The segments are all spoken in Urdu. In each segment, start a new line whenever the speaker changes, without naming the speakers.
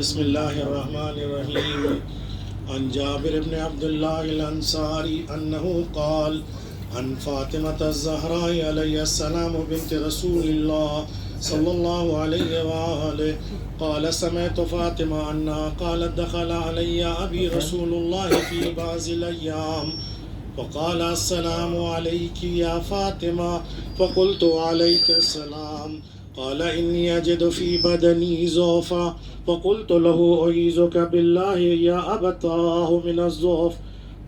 بسم الله الرحمن الرحيم. عن جابر بن عبد الله الأنصاري أنه قال عن فاطمة الزهراء عليه السلام بنت رسول الله صلى الله عليه وآله قال سمعت فاطمة أنها قالت دخل علي أبي رسول الله في بعض الأيام فقال السلام عليك يا فاطمة فقلت عليك السلام قال إني أجد في بدني ضعفا فقلت له أعيذك بالله يا أبتاه من الضعف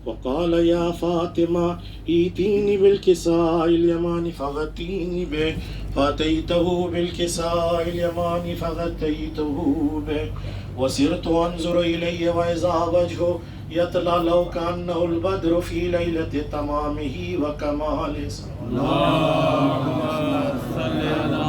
وقال يا فاطمة ائتيني بالكساء اليماني فغطيني به فأتيته بالكساء اليماني فغطيته به وسرت أنظر إليه وإذا وجهه يطلع لو كأنه البدر في ليلة تمامه وكماله.
اللهم صل على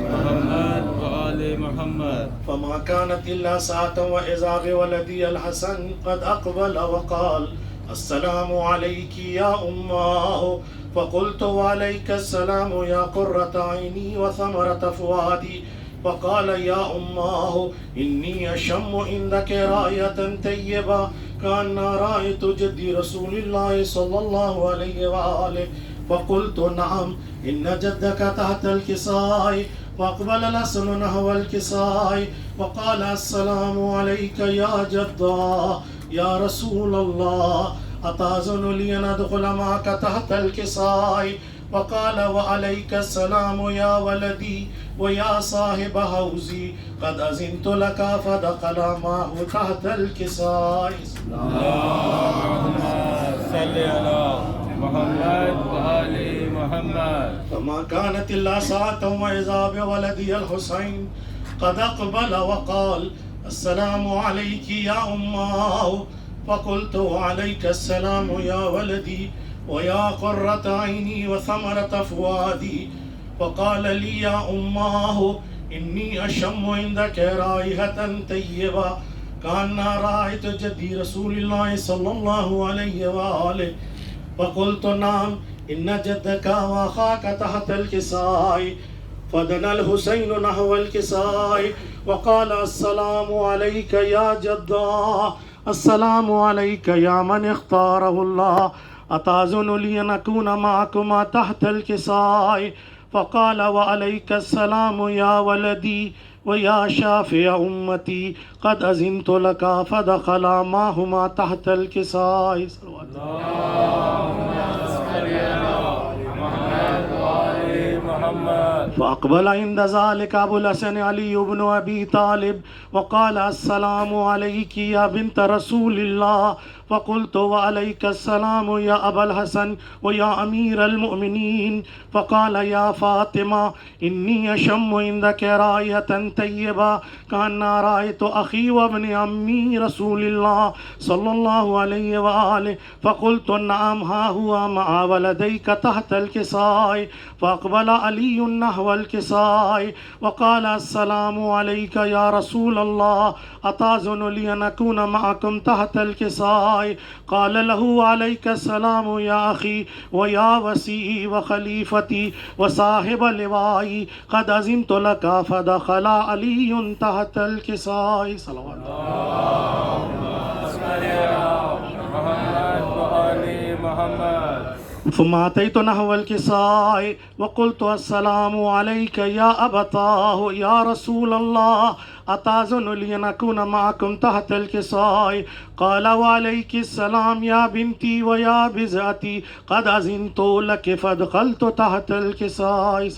محمد وآل محمد.
فما كانت إلا ساعة وإذا بولدي الحسن قد أقبل وقال السلام عليك يا أماه فقلت وعليك السلام يا قرة عيني وثمرة فؤادي فقال يا أماه إني أشم عندك راية طيبة كأن رأيت جدي رسول الله صلى الله عليه وآله فقلت نعم إن جدك تحت الكساء فأقبل الحسن نحو الكساء وقال السلام عليك يا جدا يا رسول الله أتأذن لي أن أدخل معك تحت الكساء وقال وعليك السلام يا ولدي ويا صاحب حوزي قد أذنت لك فدخل معه تحت الكساء.
اللهم صل على محمد وآل محمد.
فما كانت إلا ساعة وإذا بولدي الحسين قد أقبل وقال السلام عليك يا أماه فقلت وعليك السلام يا ولدي ويا قرة عيني وثمرة فؤادي فقال لي يا أماه إني أشم عندك رائحة طيبة كأن رأيت جدي رسول الله صلى الله عليه وآله فقلت نعم إن جدك وأخاك تحت الكساء فدنا الحسين نحو الكساء وقال السلام عليك يا جدا السلام عليك يا من اختاره الله أتأذن لي أن أكون معكما تحت الكساء فقال وعليك السلام يا ولدي ويا شافع أمتي قد أذنت لك فدخل معهما تحت الكساء. فأقبل عند ذلك أبو الحسن علي بن أبي طالب وقال السلام عليك يا بنت رسول الله فقلت وعليك السلام يا أبا الحسن ويا أمير المؤمنين فقال يا فاطمة إني أشم عندك راية طيبة كأن رأيت أخي وابن عمي رسول الله صلى الله عليه وآله فقلت نعم ها هو مع ولديك تحت الكساء فأقبل علي نحو الكساء وقال السلام عليك يا رسول الله أتأذن لي أن أكون معكم تحت الكساء قال له عليك السلام يا أخي ويا وسيء وخليفتي وصاحب لوائي قد أذنت لك فدخل علي تحت الكساء. صلوات ثم أتيت نحو الكساء وقلت السلام عليك يا أبتاه يا رسول الله أتأذن لي أن أكون معكم تحت الكساء قال وعليك السلام يا بنتي ويا بزعتي قد أذنت لك فدخلت تحت الكساء.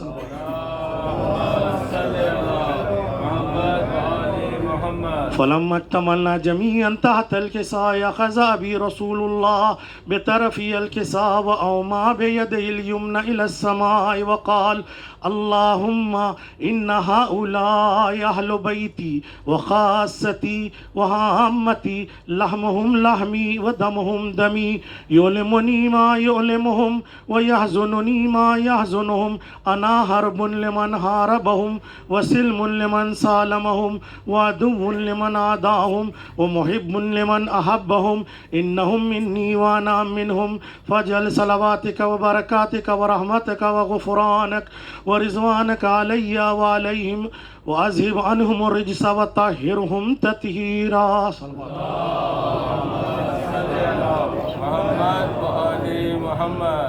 فلما اكتملنا جميعا تحت الكساء أخذ أبي رسول الله بطرفي الكساء وأومى بيده اليمنى إلى السماء وقال اللهم إن هؤلاء أهل بيتي وخاصتي وهامتي لحمهم لحمي ودمهم دمي يؤلمني ما يؤلمهم ويحزنني ما يحزنهم أنا حرب لمن حاربهم وسلم لمن سالمهم وعدو عدو لمن عاداهم ومحب لمن أحبهم إنهم مني وأنا منهم فاجعل صلواتك وبركاتك ورحمتك وغفرانك ورضوانك علي وعليهم وأذهب عنهم الرجس وطهرهم تطهيرا.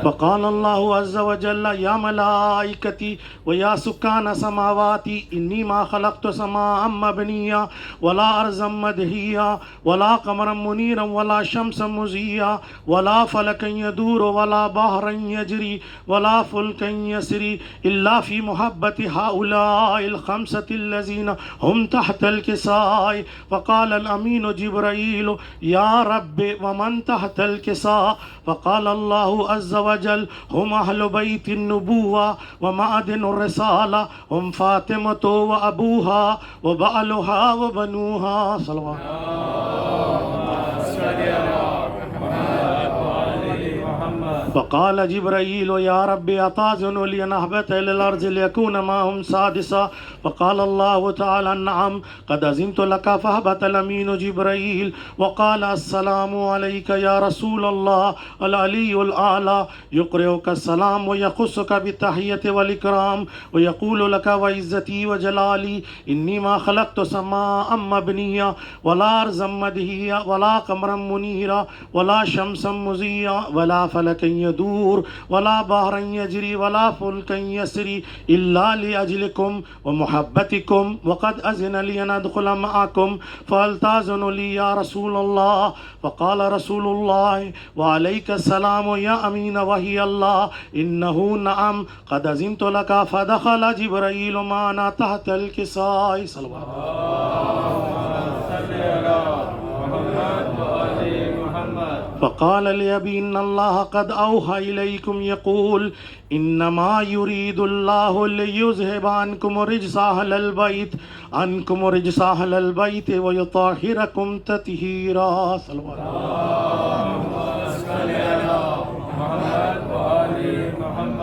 فقال الله عز وجل يا ملائكتي ويا سكان سماواتي إني ما خلقت سماء مبنيا ولا أرضا مدهيا ولا قمرا منيرا ولا شمسا مزيا ولا فلكا يدور ولا بحرا يجري ولا فلكا يسري إلا في محبة هؤلاء الخمسة الذين هم تحت الكساء. فقال الأمين جبرائيل يا رب ومن تحت الكساء؟ فقال الله عز وجل هم أهل بيت النبوة ومعدن الرسالة هم فاطمة وأبوها وبعلها وبنوها. صلوات فقال جبرائيل يا ربي أتأذن لي أن أهبط إلى الأرض ليكون معهم سادسا؟ فقال الله تعالى نعم قد أذنت لك. فهبط الأمين جبرائيل وقال السلام عليك يا رسول الله العلي الأعلى يقرئك السلام ويخصك بالتحية والإكرام ويقول لك وعزتي وجلالي إني ما خلقت سماء مبنية ولا أرضا مدهية ولا قمرا منيرا ولا شمسا مزيا ولا فلكا يدور ولا بحرا يجري ولا فلكا يسري إلا لأجلكم ومحبتكم وقد أذن لي أن أدخل معكم فهل تأذن لي يا رسول الله؟ فقال رسول الله وعليك السلام يا أمين وحي الله إنه نعم قد أذنت لك. فدخل جبرائيل معنا تحت الكساء. صلوات فقال لأبي إن الله قد أوحى إليكم يقول إنما يريد الله ليذهب عنكم رجس أهل البيت ويطهركم تطهيرا.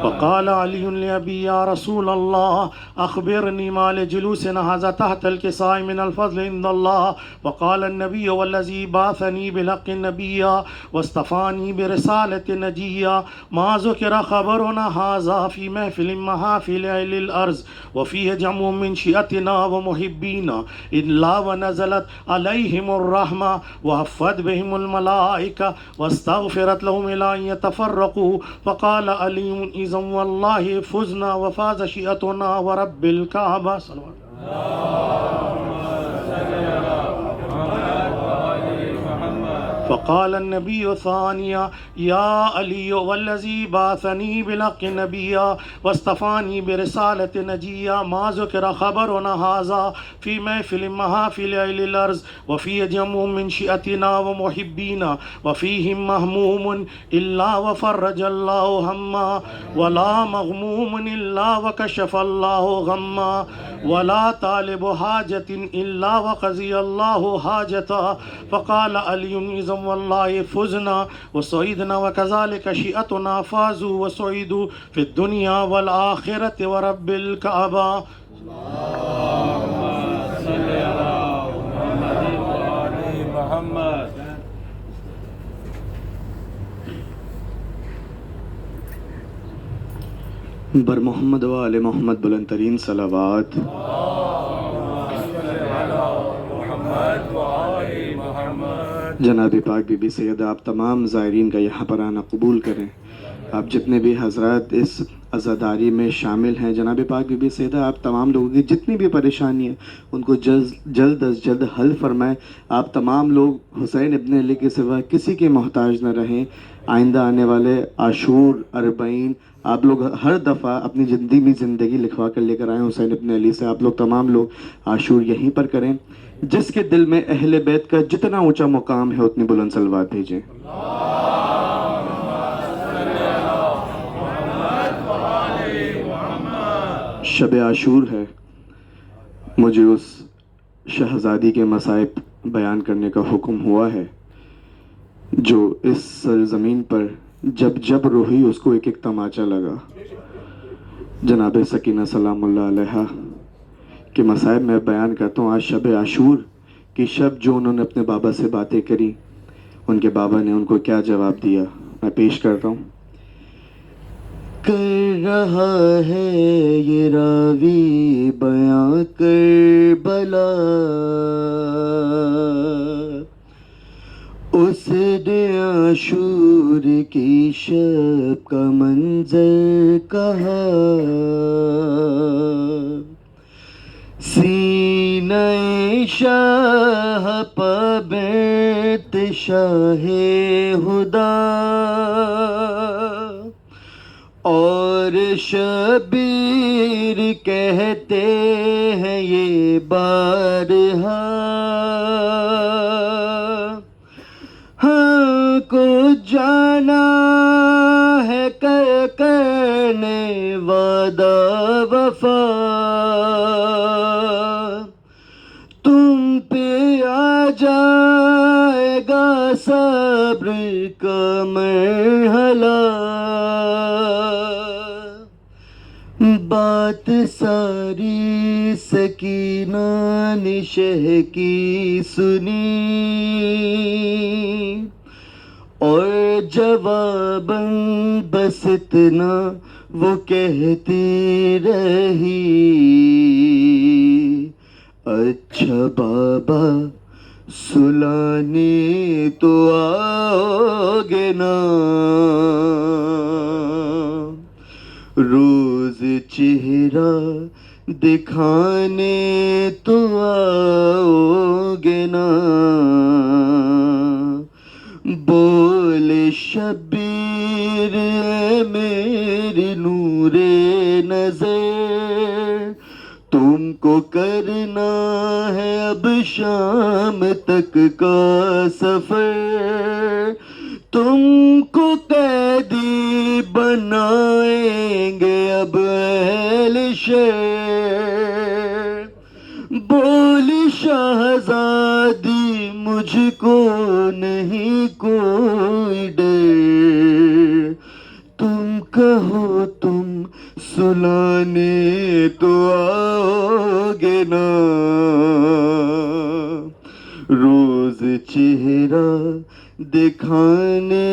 فقال علي لأبي يا رسول الله أخبرني ما لجلوسنا هذا تحت الكساء من الفضل عند الله. فقال النبي والذي بعثني بالحق نبيا واصطفاني برسالة نجيا ما ذكر خبرنا هذا في محفل محافل أهل الأرض وفيه جمع من شيعتنا ومحبينا إلا ونزلت عليهم الرحمة وحفت بهم الملائكة واستغفرت لهم إلى أن يتفرقوا. فقال علي إذن والله فزنا وفاز شيعتنا ورب الكعبة. صلوات فقال النبي ثانيا يا علي والذي بعثني بالحق نبيا واصطفاني برسالة نجيا ما ذكر خبرنا هذا في محفل محافل أهل الأرض وفيه جمع من شيعتنا ومحبينا وفيهم مهموم إلا وفرج الله هما ولا مغموم إلا وكشف الله غما ولا طالب حاجة إلا وقضي الله حاجتا. فقال علي إذن والله فزنا وسعيدنا وكذلك شيعتنا فازوا وسعيدوا في الدنيا والآخرة ورب الكعبة. اللهم صل على محمد.
بر محمد و آل محمد بلند ترین صلوات. جناب پاک بی بی سیدہ آپ تمام زائرین کا یہاں پر آنا قبول کریں. آپ جتنے بھی حضرات اس عزاداری میں شامل ہیں جناب پاک بی بی سیدہ آپ تمام لوگوں کی جتنی بھی پریشانی ہیں ان کو جلد از جلد حل فرمائیں. آپ تمام لوگ حسین ابن علی کے سوا کسی کے محتاج نہ رہیں. آئندہ آنے والے عاشور اربعین آپ لوگ ہر دفعہ اپنی زندگی لکھوا کر لے کر آئیں حسین ابن علی سے. آپ لوگ تمام لوگ عاشور یہیں پر کریں. جس کے دل میں اہل بیت کا جتنا اونچا مقام ہے اتنی بلند صلوات بھیجیں. شب عاشور ہے. مجھے اس شہزادی کے مصائب بیان کرنے کا حکم ہوا ہے جو اس سرزمین پر جب جب روحی اس کو ایک ایک تماچا لگا. جناب سکینہ سلام اللہ علیہا کے مصائب میں بیان کرتا ہوں. آج شب عاشور کی شب جو انہوں نے اپنے بابا سے باتیں کری، ان کے بابا نے ان کو کیا جواب دیا، میں پیش کرتا ہوں۔ کر رہا ہے یہ راوی بیاں کربلا، اس نے عاشور کی شب کا منظر کہا، سینہ شاہ پابرت شاہ ہدا، اور شبیر کہتے ہیں یہ بارہا، ہاں کو جانا ہے کرنے وعدہ وفا، تم پہ آ جائے گا صبر کا مرحلہ، بات ساری سکینہ نے شہ کی سنی، اور جواباً بس اتنا وہ کہتی رہی، اچھا بابا سلانے تو آؤ گے نا، روز چہرہ دکھانے تو آؤ گے نا، بولے شبیر اے میری نور نظر، تم کو کرنا ہے اب شام تک کا سفر، تم کو قیدی بنائیں گے اب اہل شہر، بولی شہزادی مجھ کو نہیں کوئی ڈر، تم کہو تم سلانے تو آؤ گے نا، روز چہرہ دکھانے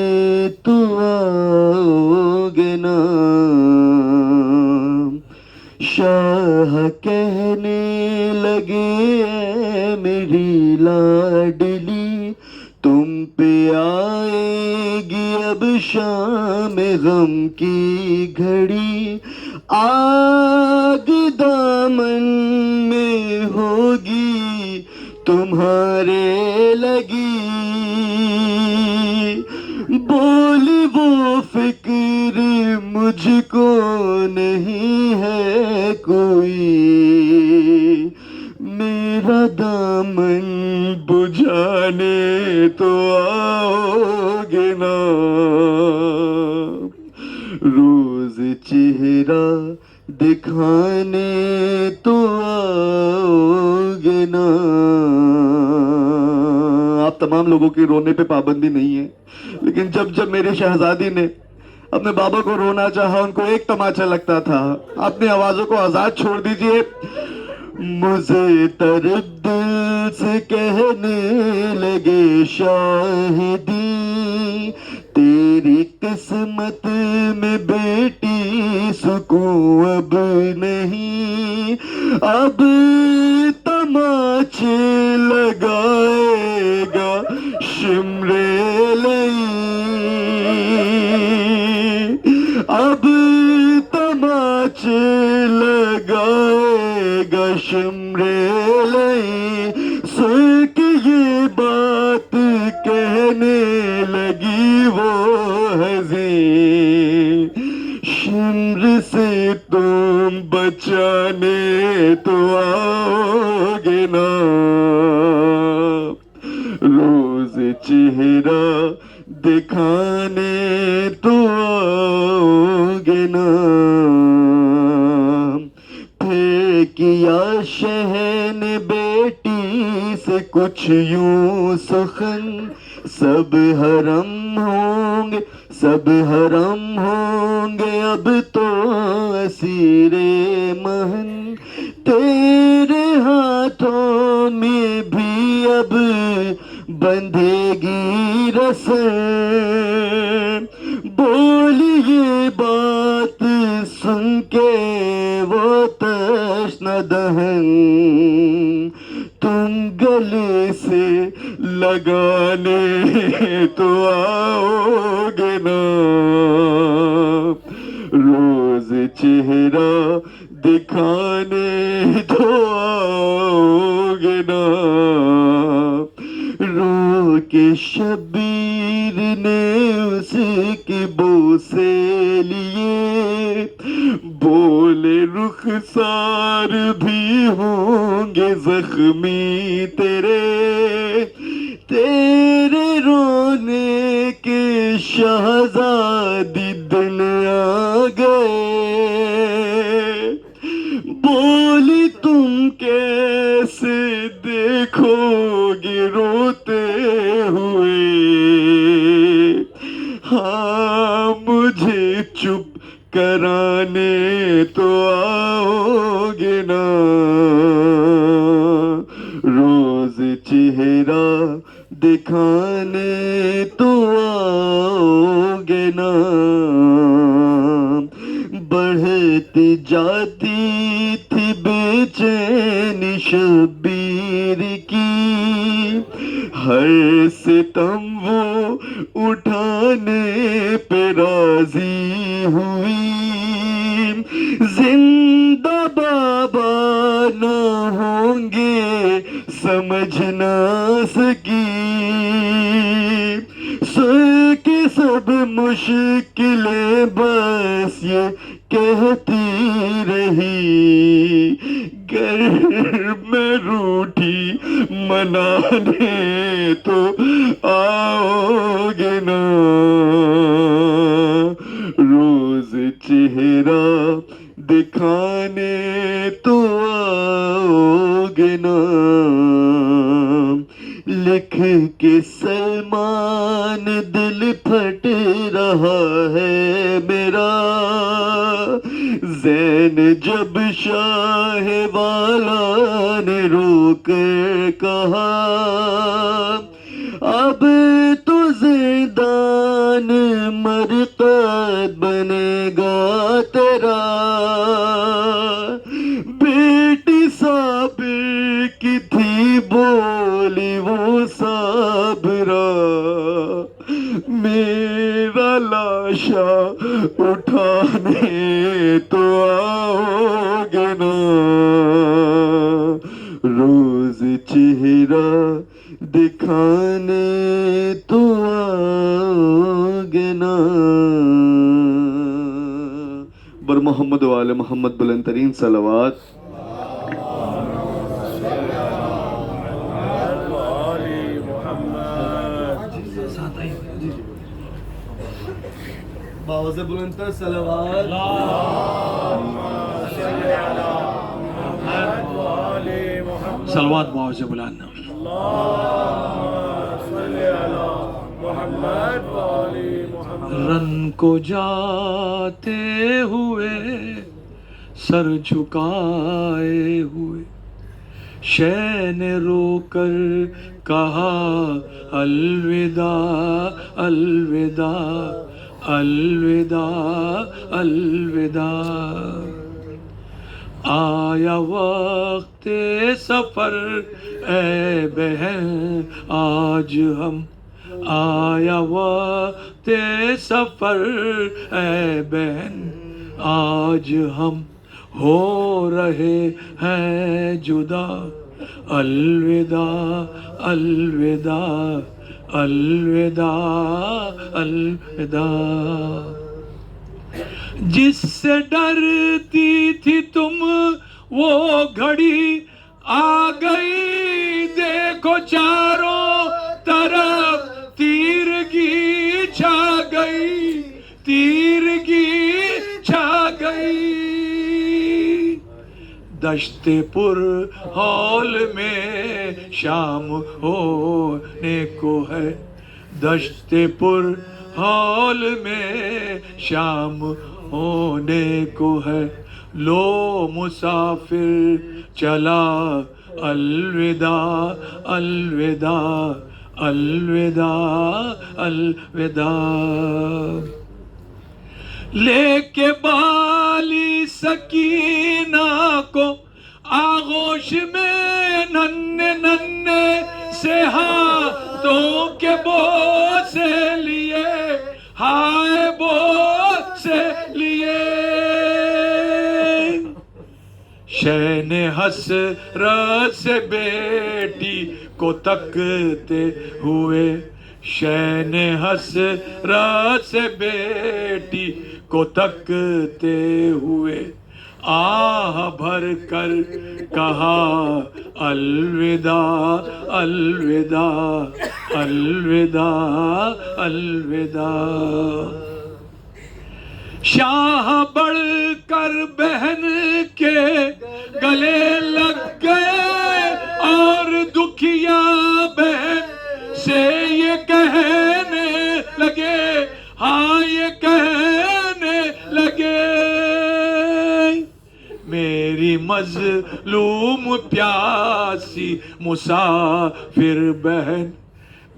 تو آؤ گے نا، شاہ کہنے لگے اے میری لاڈلی، تم پہ آئے گی اب شام غم کی گھڑی، آگ دامن میں ہوگی تمہارے لگی، بولی وہ فکر مجھ کو نہیں ہے کوئی، میرا دامن بجھانے تو آؤ گے نا، روز چہرہ دکھانے تو آؤ گے نا۔ آپ تمام لوگوں کی رونے پہ پابندی نہیں ہے، لیکن جب میرے شہزادی نے اپنے بابا کو رونا چاہا، ان کو ایک تماچا لگتا تھا، اپنی آوازوں کو آزاد چھوڑ دیجئے۔ مجھے طرب دل سے کہنے لگے شاہدی، تیری قسمت میں بیٹی سکون اب نہیں، اب تماچے لگائے گا شمر لئی، اب تماچے لگائے گا شمر لئی، سن کے یہ بات کہنے لگی وہ حزین، شمر سے تم بچانے تو آؤ گے نا، روز چہرہ دکھانے تو آؤ گے نا، پھر کیا شہن بیٹی سے کچھ یوں سخن، سب حرم ہوں گے، سب حرم ہوں گے اب تو اسیر مہن، تیرے ہاتھوں میں بھی اب بندھے گی رسیں، بولی یہ بات سن کے وہ تشنہ دہن، تم گلے سے لگانے تو آؤ گے نا، روز چہرہ دکھانے تو آؤ گے نا، رو کے شبیر نے اس کے بوسے لیے، بولے رخسار بھی ہوں گے زخمی تیرے، تیرے رونے کے شہزادی دن آ گئے، بولی تم کیسے دیکھو گے روتے ہوئے، ہاں مجھے چپ کرانے تو آؤ گے نا، روز چہرہ دکھانے تو آؤ گے نا، بڑھتی جاتی تھی بے چینی شبیر کی، ہر ستم وہ اٹھانے پہ راضی ہوئی، زندہ بابا نہ ہوں گے سمجھ نہ سکی، سن کے سب مشکلیں بس یہ کہتی رہی، گر میں روٹھی منانے تو آؤ گے نا، روز چہرہ دکھانے تو آؤ گے نا، لکھ کے سلمان دل پھٹ رہا ہے میرا، زین جب شاہ والا نے رو کر کہا، اب تو زندان مرقد بنے گا تیرا، بیٹی صابر کی تھی بولی وہ صابرہ، میرا لاشا اٹھانے تو آؤ گے نا، روز چہرہ دکھانے تو آؤ گے نا، بر محمد و آل محمد بلند ترین صلوات۔ باوز بلندتر صلوات،
صلوات باوز بلند، رن کو جاتے ہوئے سر جھکائے ہوئے، شے نے رو کر کہا الوداع الوداع الوداع الوداع، آیا وقت سفر اے بہن آج ہم، آیا وقت سفر اے بہن آج ہم، ہو رہے ہیں جدا، الوداع الوداع الوداع الوداع، جس سے ڈرتی تھی تم وہ گھڑی آ گئی، دیکھو چاروں طرف تیرگی چھا گئی، تیرگی چھا گئی، دشت پر ہال میں شام ہونے کو ہے، دشت پر ہال میں شام ہونے کو ہے،
لو مسافر چلا الوداع الوداع الوداع الوداع، لے کے بالی سکینہ کو آغوش میں ننھے ننھے سے ہاتھوں کے بوسے لیے، ہائے بوسے لیے، شین حسرت سے بیٹی کو تکتے ہوئے، شین حسرت سے بیٹی کو تکتے ہوئے، آہ بھر کر کہا الوداع الوداع الوداع الوداع، شاہ بڑھ کر بہن کے گلے لگ گئے اور دکھیا بہن سے یہ کہنے لگے، ہاں یہ کہنے لگے، میری مظلوم پیاسی مسافر بہن،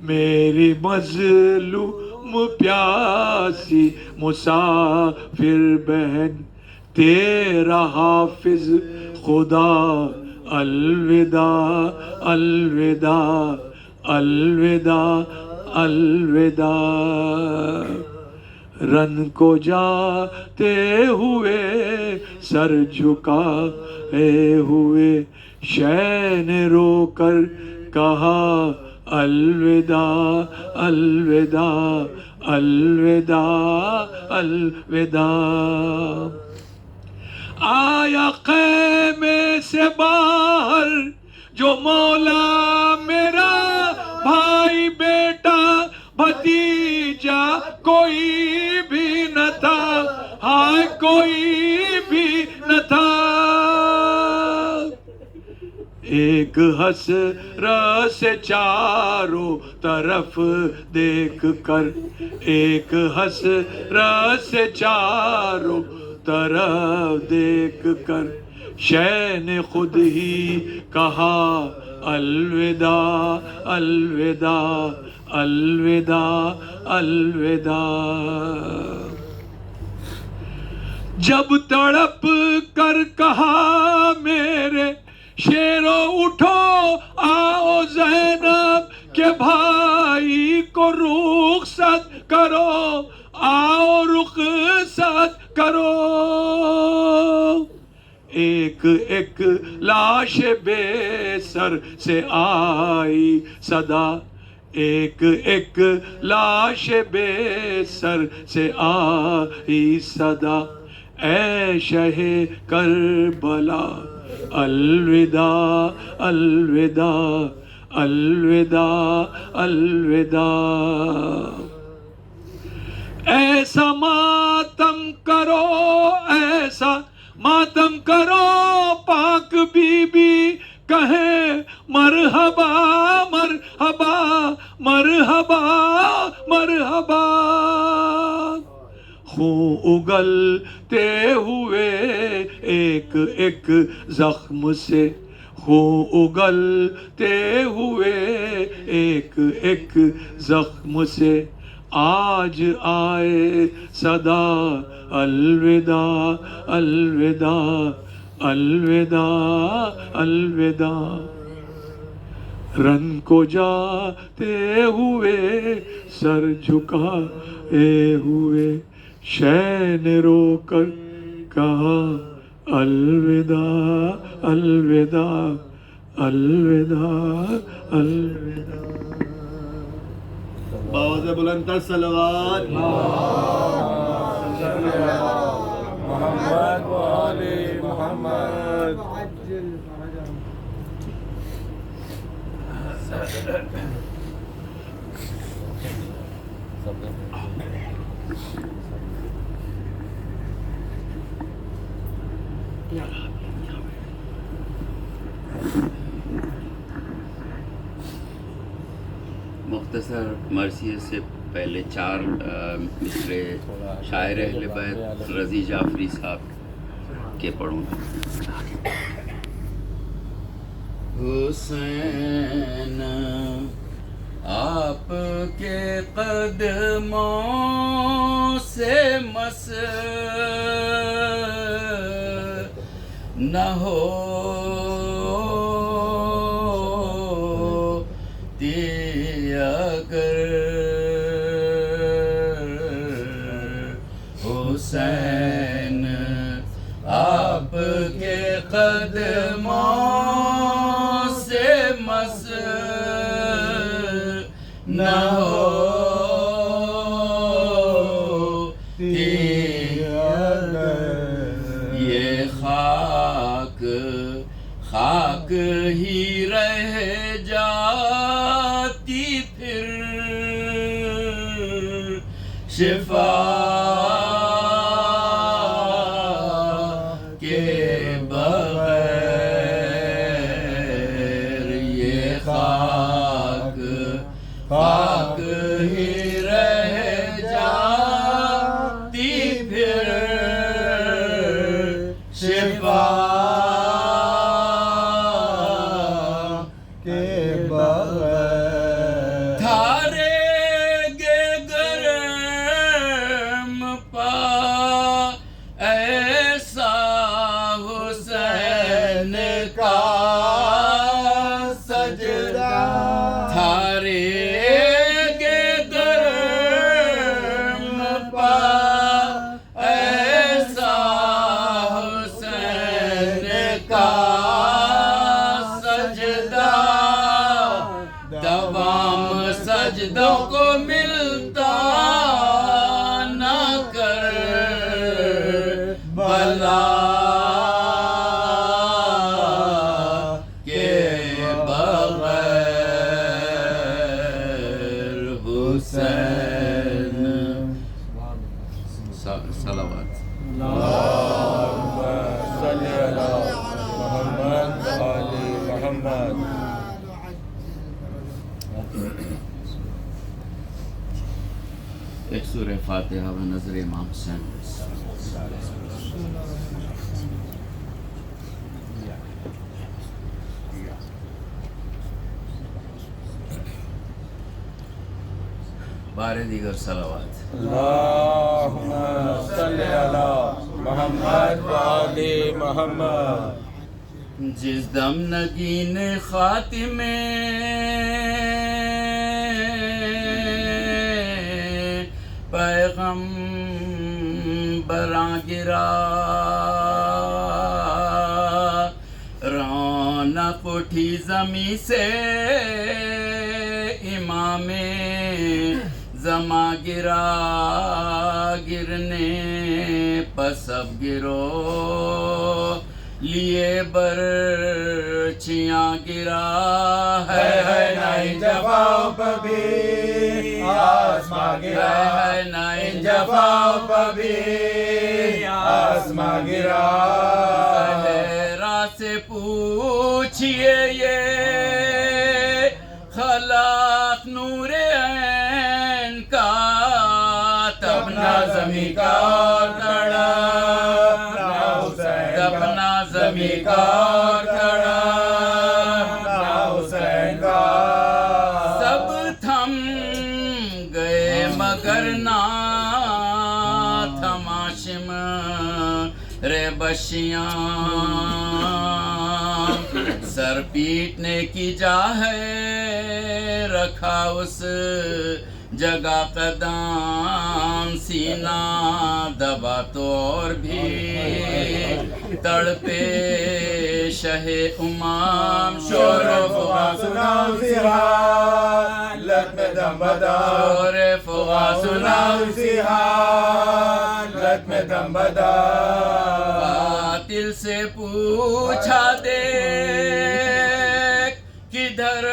میری مظلوم پیاسی مسافر بہن، تیرا حافظ خدا الوداع الوداع الوداع الوداع، رن کو جاتے ہوئے سر جھکائے ہوئے، شے نے رو کر کہا الوداع الوداع الوداع الوداع، آیا خیمے سے باہر جو مولا میرا بھائی بیٹا بھتیجا کوئی بھی نہ تھا، ہائے کوئی بھی نہ تھا، ایک حسرت سے چاروں طرف دیکھ کر، ایک حسرت سے چاروں طرف دیکھ کر، شے نے خود ہی کہا الوداع الوداع الوداع الوداع، جب تڑپ کر کہا میرے شیرو اٹھو آؤ زینب کے بھائی کو رخصت کرو، آؤ رخصت کرو، ایک ایک لاش بے سر سے آئی صدا، ایک ایک لاش بے سر سے آئی صدا، اے شہ کربلا الوداع الوداع الوداع الوداع، ایسا ماتم کرو ایسا ماتم کرو پاک بی بی کہیں مرحبا مرحبا مرحبا مرحبا، خون اگلتے ہوئے ایک ایک زخم سے، خون اگلتے ہوئے ایک ایک زخم سے، آج آئے صدا الوداع الوداع الوداع الوداع، رن کو جاتے ہوئے سر جھکائے ہوئے، شے نے رو کر کہا الوداع الوداع الوداع الوداع،
باوز بلندتر صلوات
محمد و آل محمد.
مختصر مرثیے سے پہلے 4 مصرے شاعر اہل بیت رضی جعفری صاحب کے پڑھوں گا. حسین آپ کے قدموں سے مس نہ ہوتی اگر حسین آپ کے قدموں سے مس نہ ہوتی یہ خاک خاک ہی رہ جاتی پھر شفا کے بغیر یہ خاک خاک ہی رہ جاتی پھر شفا
کے بغیر
تھارے گے گرم پا ایسا حسین کا سجدہ تھارے گے گرم پا ایسا حسین کا سجدہ دوام سجدوں کو ملتا نہ کر بلا کے بغیر حسین صلوات.
صلی علی محمد آل محمد.
ایک سورہ فاتحہ و نظر امام حسین. بارے دیگر صلوات.
اللہم صلی علی محمد آل محمد.
جس دم نگین خاتمے پیغمبراں گرا رونق اٹھی زمیں سے امام زماں گرا گرنے پسب گرو لیے برچیاں گرا ہے نائی جفاؤ پبھی آسماں گرا ہے نائی جفاؤ پبھی آسماں گرا. صحرا سے پوچھئے یہ خلاق نور عین کا تب نہ زمیں کا اور کھڑا تب نہ زمیں کا اور کھڑا
حسین کا
سب تھم گئے مگر نہ تھماشم رے بشیاں سر پیٹنے کی جا ہے رکھا اس جگہ قدم سینہ دبا تو اور بھی تڑپے شہ امام شور فغا
سناؤ حالت میں دم بدا
شور فغا
سناؤ حالت میں دم بدا.
قاتل سے پوچھا دیکھ کدھر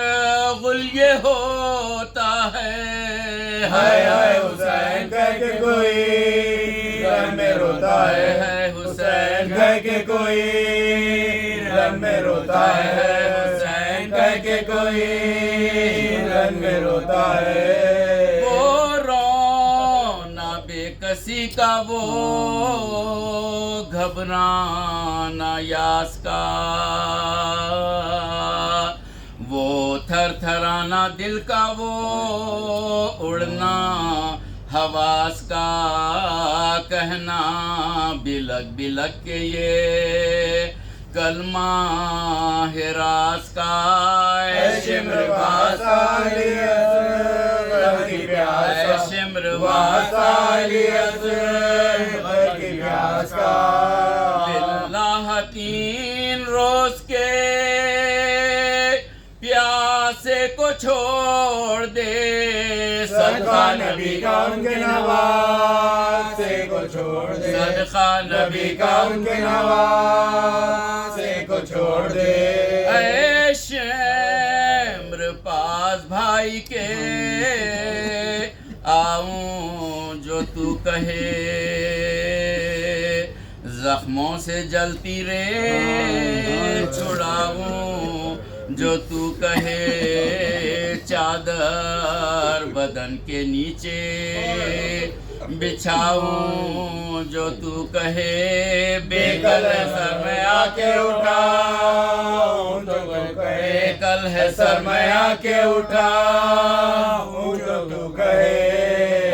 غلیہ ہوتا ہے
ہائے حسین کہہ کے کوئی رن میں روتا ہے
حسین
کہہ کے کوئی رن میں روتا ہے حسین کہہ کے کوئی رن میں روتا ہے.
وہ رونا بے کسی کا وہ گھبرانا یاس کا، وہ تھر تھرانا دل کا، وہ اڑنا حواس کا، کہنا بلک بلک کے یہ کلمہ ہراس کا، اے شمر واسالیت اے شمر واسالیت
کی پیاس کا،
للہ 3 روز کے پیاسے کو چھوڑ دے،
صدقہ نبی کا ان کے نواسے کو چھوڑ دے،
صدقہ
نبی کا ان کے نواسے کو چھوڑ دے،
اے شمر پاس بھائی کے آؤں جو تو کہے، زخموں سے جلتی رے چھڑاؤں جو تو کہے، چادر بدن کے نیچے بچھاؤں جو تو کہے، بے کل ہے سر میں آ کے
اٹھاؤں جو تو کہے،
کل ہے سر میں آ کے
اٹھاؤں جو تو کہے،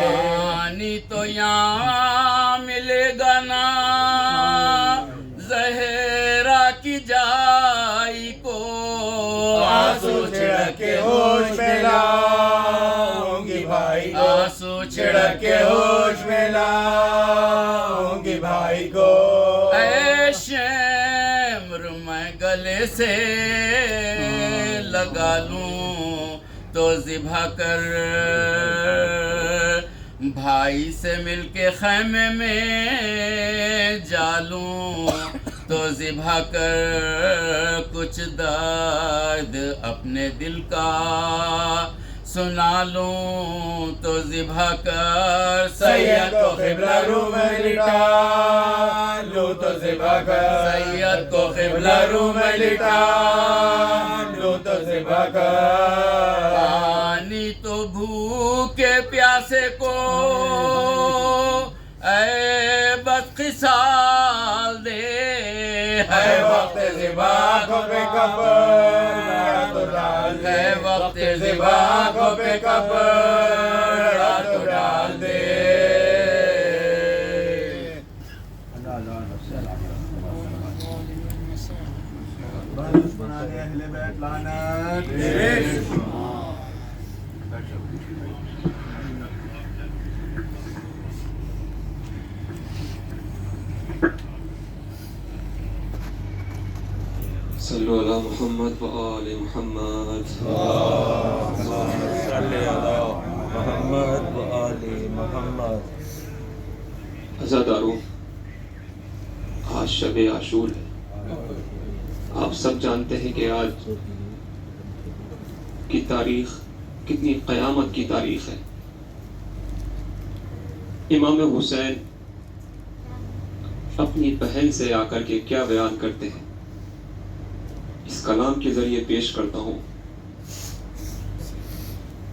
پانی تو یہاں ملے گا نا زہرا کی جائی کو،
آنسو چھڑک کے ہوش میں لاؤں گی بھائی کو،
آنسو
چھڑک کے ہوش میں لاؤں گی بھائی کو،
اے شمر میں گلے سے لگا لوں تو ذبح کر، بھائی سے مل کے خیمے میں جالوں تو ذبح کر، کچھ درد اپنے دل کا سنا لوں تو ذبح کر،
سید کو قبلہ رو میں لٹا لوں تو ذبح کر،
سید کو قبلہ
رو میں لٹا لوں تو ذبح کر،
پانی تو بھوکے پیاسے کو اے بدقسال دے،
ہے وقت ذبح کو پہ کپڑا تو ڈال دے،
ہے وقت
ذبح کو پہ کپڑا تو ڈال دے، دشمنان اہل بیت لعنت
صلو علی محمد و آل محمد،
صلی علی محمد و آل محمد۔
عزاداروں، آج شب عاشور ہے۔ آپ سب جانتے ہیں کہ آج کی تاریخ کتنی قیامت کی تاریخ ہے۔ امام حسین اپنی بہن سے آ کر کے کیا بیان کرتے ہیں، اس کلام کے ذریعے پیش کرتا ہوں۔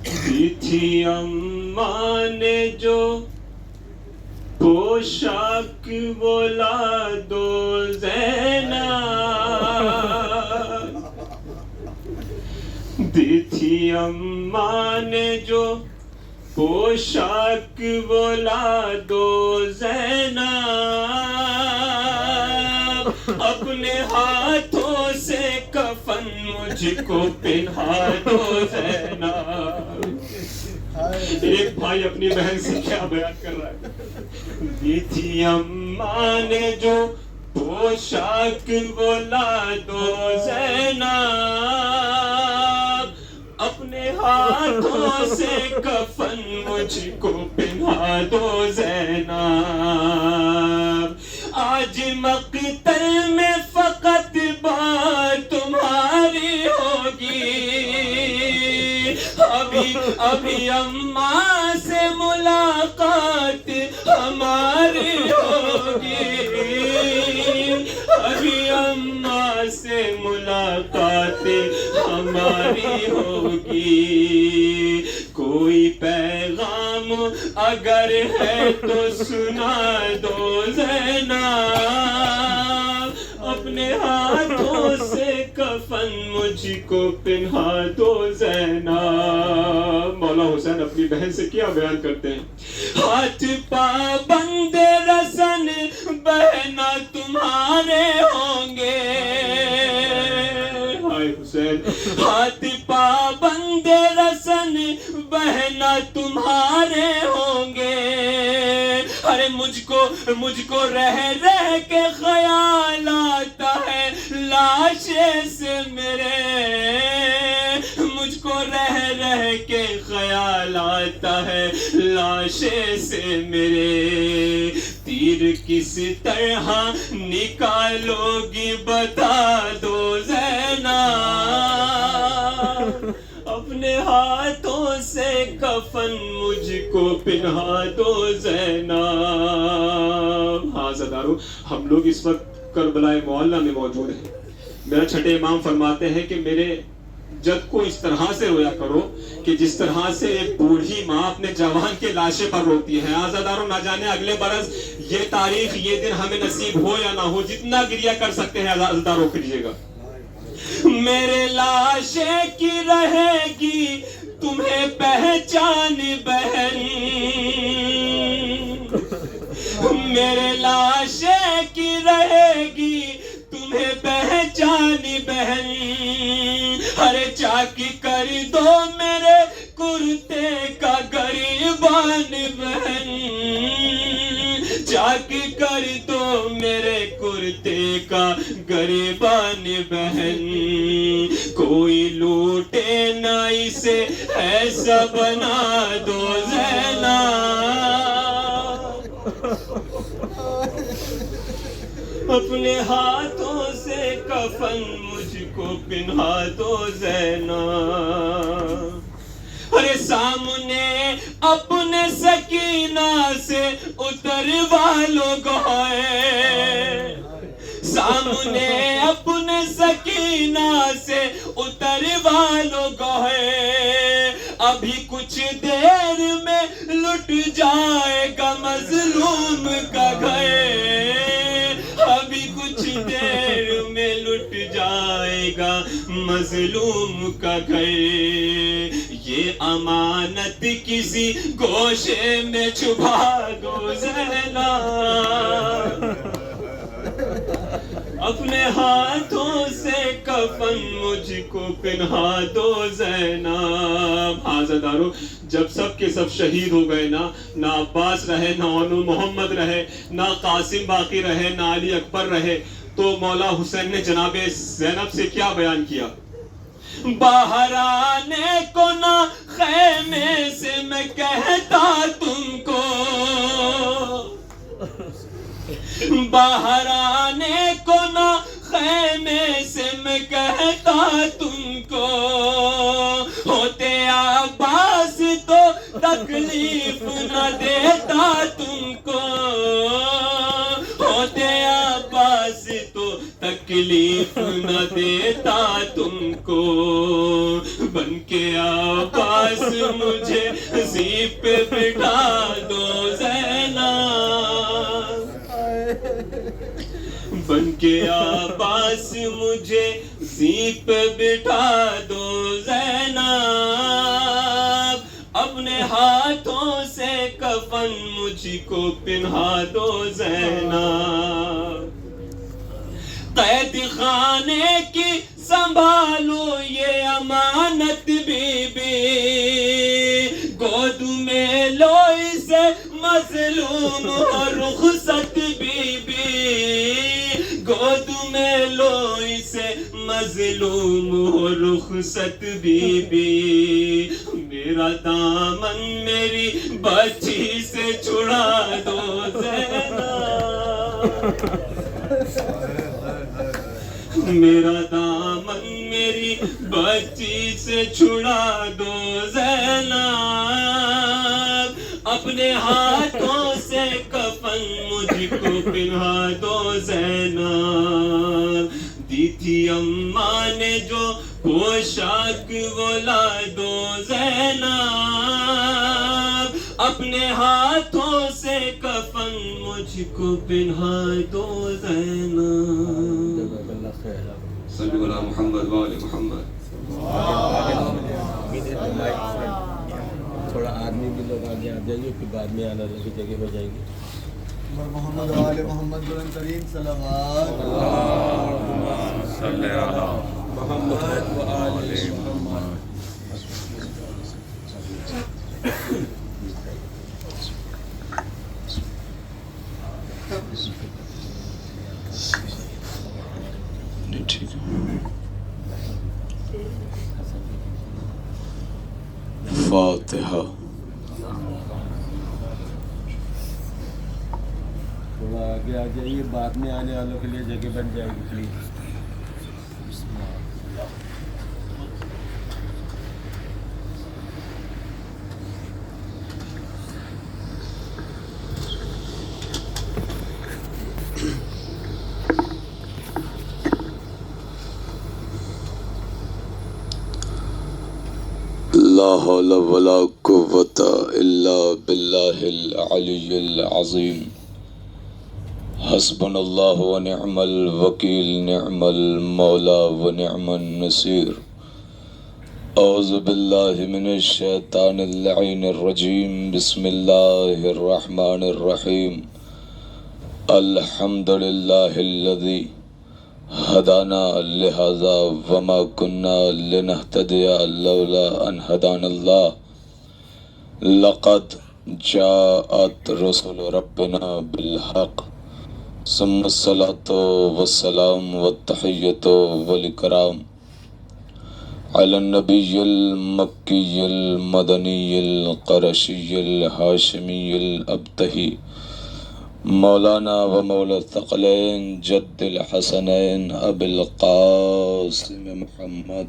دی تھی اماں نے جو پوشاک بولا دو زینب، دی تھی اماں نے جو پوشاک بولا دو زینب، اپنے ہاتھوں سے کفن مجھ کو پہنا دو زینب۔ ایک بھائی اپنی بہن سے کیا بیان کر رہا ہے، یہ تھی اماں نے جو پوشاک بولا دو زینب، اپنے ہاتھوں سے کفن مجھ کو پہنا دو زینب۔ آج مقتل میں فقط بات تمہاری ہوگی، ابھی اماں سے ملاقات ہماری ہوگی، ابھی اماں سے ملاقات ہماری ہوگی۔ کوئی پیغام
غم اگر ہے تو سنا دو زینب، اپنے ہاتھوں سے کفن مجھ کو پہنا دو زینب۔ مولا حسین اپنی بہن سے کیا بیان کرتے ہیں؟ ہاتھ پابند رسن بہنا تمہارے ہوں گے، ہائے حسین، ہاتھ پابند رسن بہنا تمہارے ہوں گے، ارے مجھ کو رہ کے خیال آتا ہے لاشے سے میرے، مجھ کو رہ کے خیال آتا ہے لاشے سے میرے، تیر کس طرح نکالو گی بتا دو زینب، اپنے ہاتھوں سے کفن مجھ کو پہنا دو زینب۔ ہاں زدارو، ہم لوگ اس وقت کربلائے معلیٰ میں موجود ہیں۔ میرا چھٹے امام فرماتے ہیں کہ میرے جد کو اس طرح سے رویا کرو کہ جس طرح سے ایک بوڑھی ماں اپنے جوان کے لاشے پر روتی ہے۔ آزاداروں، نہ جانے اگلے برس یہ تاریخ، یہ دن ہمیں نصیب ہو یا نہ ہو، جتنا گریہ کر سکتے ہیں آزاداروں کریے گا۔ میرے لاشے کی رہے گی تمہیں پہچان بہن، میرے لاشے کی رہے گی تمہیں پہچان بہن، ارے چاک کر دو میرے کرتے کا گریبان بہن، چاک کر دو میرے کرتے کا گریبان بہن، کوئی لوٹے نہ اسے ایسا بنا دو زینب، اپنے ہاتھوں سے کفن مجھ کو پہنا دو زینب، ارے سامنے اپنے سکینہ سے اتروا لوگ ہیں، سامنے اپنے سکینہ سے اتروا لوگ ہیں، ابھی کچھ دیر میں لٹ جائے گا مظلوم کا گھر، ابھی کچھ دیر میں لٹ جائے گا مظلوم کا گھر، یہ امانت کسی گوشے میں چھپا دو زینب، اپنے ہاتھوں سے کفن مجھ کو پہنا دو زینب۔ حاضردارو، جب سب کے سب شہید ہو گئے، نہ عباس رہے، نہ انو محمد رہے، نہ قاسم باقی رہے، نہ علی اکبر رہے، تو مولا حسین نے جناب زینب سے کیا بیان کیا؟ باہر آنے کو نہ خیمے سے میں کہتا تم کو، باہر آنے کو نہ خیمے سے میں کہتا تم کو، ہوتے عباس تو تکلیف نہ دیتا تم کو، ہوتے عباس تو تکلیف نہ دیتا تم کو، بن کے عباس مجھے زیب پہ بٹھا دو زینب، بن کے عباس مجھے زیب پہ بٹھا دو زینب، اپنے ہاتھوں سے کفن مجھ کو پہنا دو زینب، قید خانے کی سنبھالو یہ امانت بی بی، گود میں لو اسے مظلوم ہو رخصت بی بی، گود میں لو اسے مظلوم ہو رخصت بی بی، میرا دامن میری بچی سے چھڑا دو زینب، میرا دامن میری بچی سے چھڑا دو زینب، اپنے ہاتھوں سے کفن مجھ کو پہنا دو زینب، دی تھی اماں نے جو پوشاک وہ لا دو زینب، اپنے ہاتھوں سے کفن مجھ کو پہنا دو زینب. صلو علی محمد و آل محمد.
تھوڑا آدمی بھی لوگ آگے آ جائیں گے پھر بعد میں آنا لگی جگہ ہو جائے گی. محمد و آل محمد بلند ترین صلوات.
صلی اللہ
محمد و آل محمد.
ٹھیک ہے. فاتحہ.
تھوڑا آگے آ جائیے بعد میں آنے والوں کے لیے جگہ بن جائے گی پلیز.
لا حول ولا قوة الا باللہ العلی العظیم. حسبنا اللہ ونعم الوکیل نعم المولا ونعم النصیر. اعوذ باللہ من الشیطان اللعین الرجیم. بسم اللہ الرحمن الرحیم. الحمد للہ الذی ہدانا لہذا وما کننا لنہتدی لولا ان ہدانا اللہ. لقد جاءت رسل ربنا بالحق ثم الصلاة والسلام والتحیۃ والاکرام علی النبی المکی المدنی القرشی الہاشمی الابتہی مولانا و مولا الثقلین جد الحسنین ابی القاسم محمد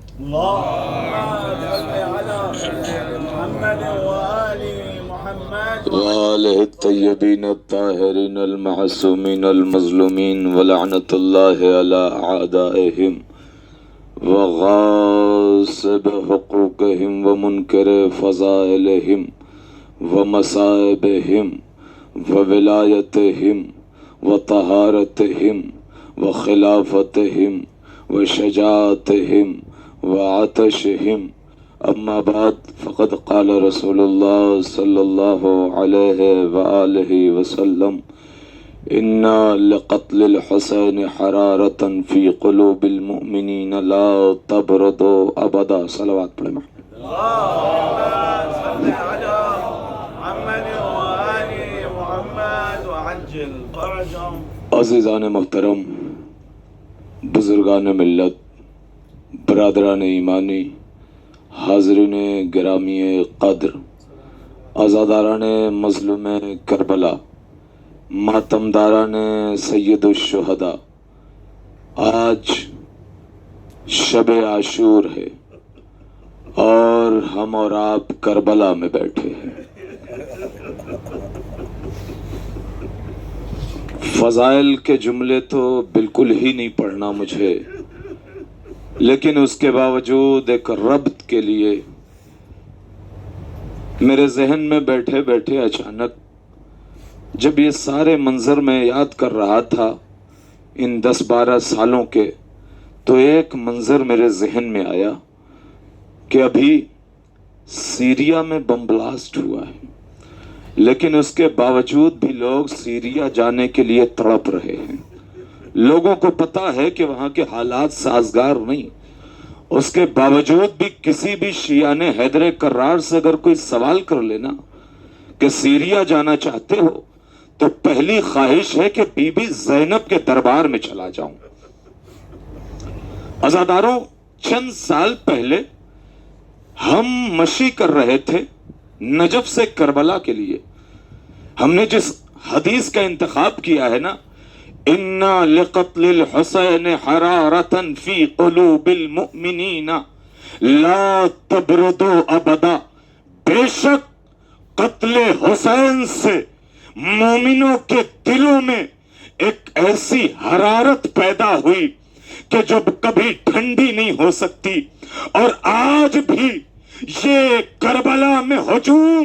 وآلہ الطیبین الطاہرین المعصومین المظلومین ولعنت اللہ علی اعدائہم وغاصب حقوقہم ومنکر فضائلہم ومصائبہم وولایتہم وطہارتہم وخلافتہم وشجاعتہم وعطشہم. اما بعد فقد قال رسول اللہ صلی اللہ علیہ وآلہ وسلم ان لقتل الحسین حرارتا فی قلوب المؤمنین لا تبرد ابدا. صلوات پڑھیں. عزیزان محترم، بزرگان ملت، برادران ایمانی، حاضرین گرامی قدر، عزاداران مظلوم کربلا، ماتمداران سید الشہداء، آج شب عاشور ہے اور ہم اور آپ کربلا میں بیٹھے ہیں. فضائل کے جملے تو بالکل ہی نہیں پڑھنا مجھے، لیکن اس کے باوجود ایک ربط کے لیے میرے ذہن میں بیٹھے بیٹھے اچانک جب یہ سارے منظر میں یاد کر رہا تھا ان 10-12 سالوں کے، تو ایک منظر میرے ذہن میں آیا کہ ابھی سیریا میں بم بلاسٹ ہوا ہے، لیکن اس کے باوجود بھی لوگ سیریا جانے کے لیے تڑپ رہے ہیں. لوگوں کو پتا ہے کہ وہاں کے حالات سازگار نہیں، اس کے باوجود بھی کسی بھی شیعہ حیدر کرار سے اگر کوئی سوال کر لینا کہ سیریا جانا چاہتے ہو تو پہلی خواہش ہے کہ بی بی زینب کے دربار میں چلا جاؤں. عزاداروں، چند سال پہلے ہم مشی کر رہے تھے نجف سے کربلا کے لیے. ہم نے جس حدیث کا انتخاب کیا ہے نا، اِنَّا لِقَتْلِ الْحُسَيْنِ حَرَارَةً فِي قُلُوبِ الْمُؤْمِنِينَ لَا تَبْرُدُ أَبَدًا. بے شک قتل حسین سے مومنوں کے دلوں میں ایک ایسی حرارت پیدا ہوئی کہ جب کبھی ٹھنڈی نہیں ہو سکتی. اور آج بھی یہ کربلا میں ہجوم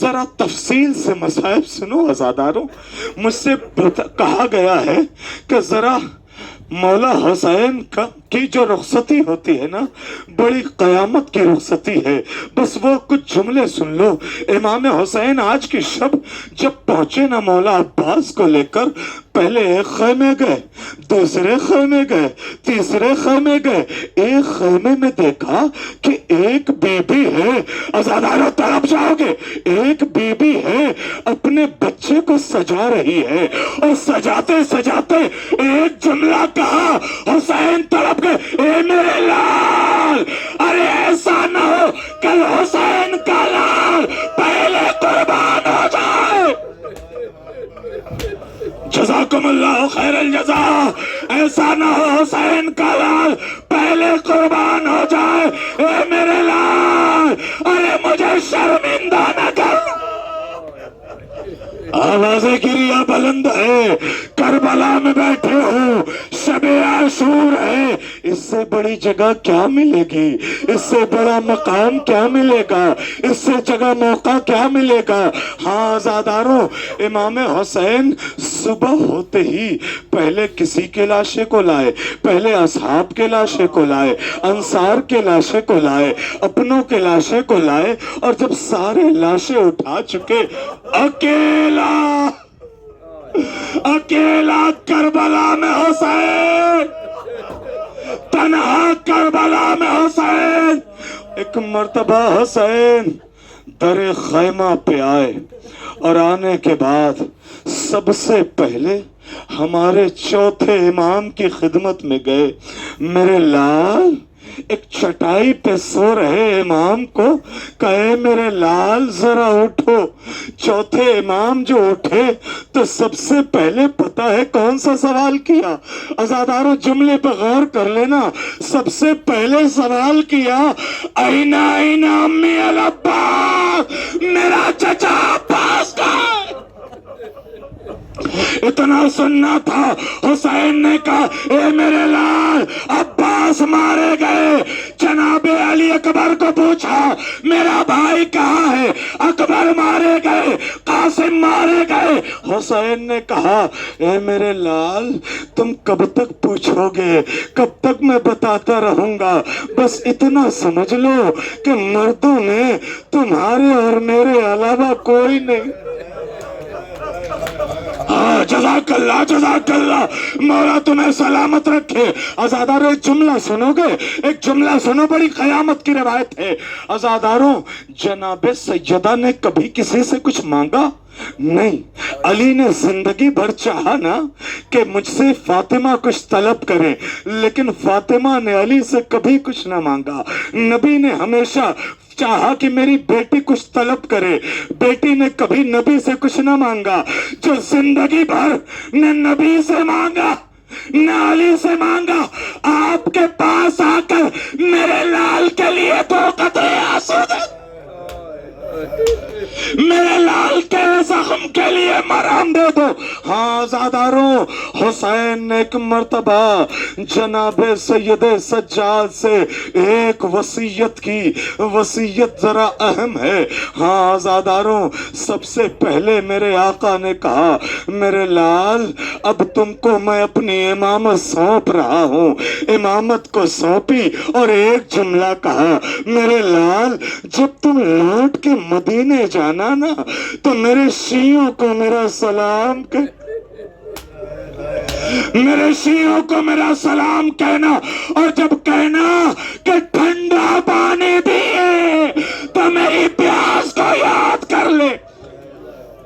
ذرا تفصیل سے مصائب سنو عزاداروں. مجھ سے کہا گیا ہے کہ ذرا مولا حسین کی جو رخصتی ہوتی ہے نا بڑی قیامت کی رخصتی ہے. بس وہ کچھ جملے سن لو. امام حسین آج کی شب جب پہنچے نا مولا عباس کو لے کر، پہلے ایک خیمے گئے، دوسرے خیمے گئے، تیسرے خیمے گئے. ایک خیمے میں دیکھا کہ ایک بی بی ہے. عزاداروں طرف جاؤ گے، ایک بی بی ہے اپنے بچے کو سجا رہی ہے، اور سجاتے سجاتے ایک جملہ کہا، حسین طرف گئے، اے میرے لال، ارے ایسا نہ ہو کل حسین کا لال پہلے قربان ہو جائے. جزاکم اللہ خیر الجزا. ایسا نہ ہو حسین کا لال پہلے قربان ہو جائے. اے میرے لال، ارے مجھے شرمندہ نہ کر. آوازیں گریا بلند ہے، کربلا میں بیٹھے ہو، شب عاشور ہے. اس سے بڑی جگہ کیا ملے گی؟ اس سے بڑا مقام کیا ملے گا؟ اس سے جگہ موقع کیا ملے گا؟ ہاں عزاداروں، امام حسین صبح ہوتے ہی پہلے کسی کے لاشے کو لائے، پہلے اصحاب کے لاشے کو لائے، انصار کے لاشے کو لائے، اپنوں کے لاشے کو لائے. اور جب سارے لاشیں اٹھا چکے، اکیلا کربلا میں حسین، تنہا کربلا میں حسین. ایک مرتبہ حسین در خیمہ پہ آئے، اور آنے کے بعد سب سے پہلے ہمارے چوتھے امام کی خدمت میں گئے. میرے لال، ایک چٹائی پہ سو رہے امام کو کہے میرے لال ذرا اٹھو. چوتھے امام جو اٹھے تو سب سے پہلے پتا ہے کون سا سوال کیا؟ عزاداروں جملے پہ غور کر لینا. سب سے پہلے سوال کیا، اینا اینا امی العباس، میرا چچا عباس کا. اتنا سننا تھا. حسین نے کہا، اے میرے لال، عباس مارے گئے. جناب علی اکبر کو پوچھا، میرا بھائی کہاں ہے؟ اکبر مارے گئے، قاسم مارے گئے. حسین نے کہا، اے میرے لال، تم کب تک پوچھو گے؟ کب تک میں بتاتا رہوں گا؟ بس اتنا سمجھ لو کہ مردوں میں تمہارے اور میرے علاوہ کوئی نہیں. جزاک اللہ، جزاک اللہ، مولا تمہیں سلامت رکھے. عزاداروں ایک جملہ سنو گے؟ ایک جملہ سنو، بڑی قیامت کی روایت ہے. عزاداروں، جناب سیدہ نے کبھی کسی سے کچھ مانگا نہیں. علی نے زندگی بھر چاہا نا کہ مجھ سے فاطمہ کچھ طلب کرے، لیکن فاطمہ نے علی سے کبھی کچھ نہ مانگا. نبی نے ہمیشہ چاہا کہ میری بیٹی کچھ طلب کرے، بیٹی نے کبھی نبی سے کچھ نہ مانگا. جو زندگی بھر نہ نبی سے مانگا نہ علی سے مانگا، آپ کے پاس آ کر میرے لال کے لیے 2 قطرے آنسو دے، میرے لال کے زخم کے لیے مرہم دے دو. ہاں عزاداروں، حسین نے ایک مرتبہ جناب سید سجاد سے ایک وصیت کی. وصیت ذرا اہم ہے. ہاں عزاداروں، سب سے پہلے میرے آقا نے کہا، میرے لال، اب تم کو میں اپنی امامت سونپ رہا ہوں. امامت کو سونپی اور ایک جملہ کہا، میرے لال، جب تم لوٹ کے مدینے جانا نا تو میرے شیعوں کو میرا سلام میرے شیعوں کو میرا سلام کہنا، اور جب کہنا کہ ٹھنڈا پانی دیے تو میری پیاس کو یاد کر لے.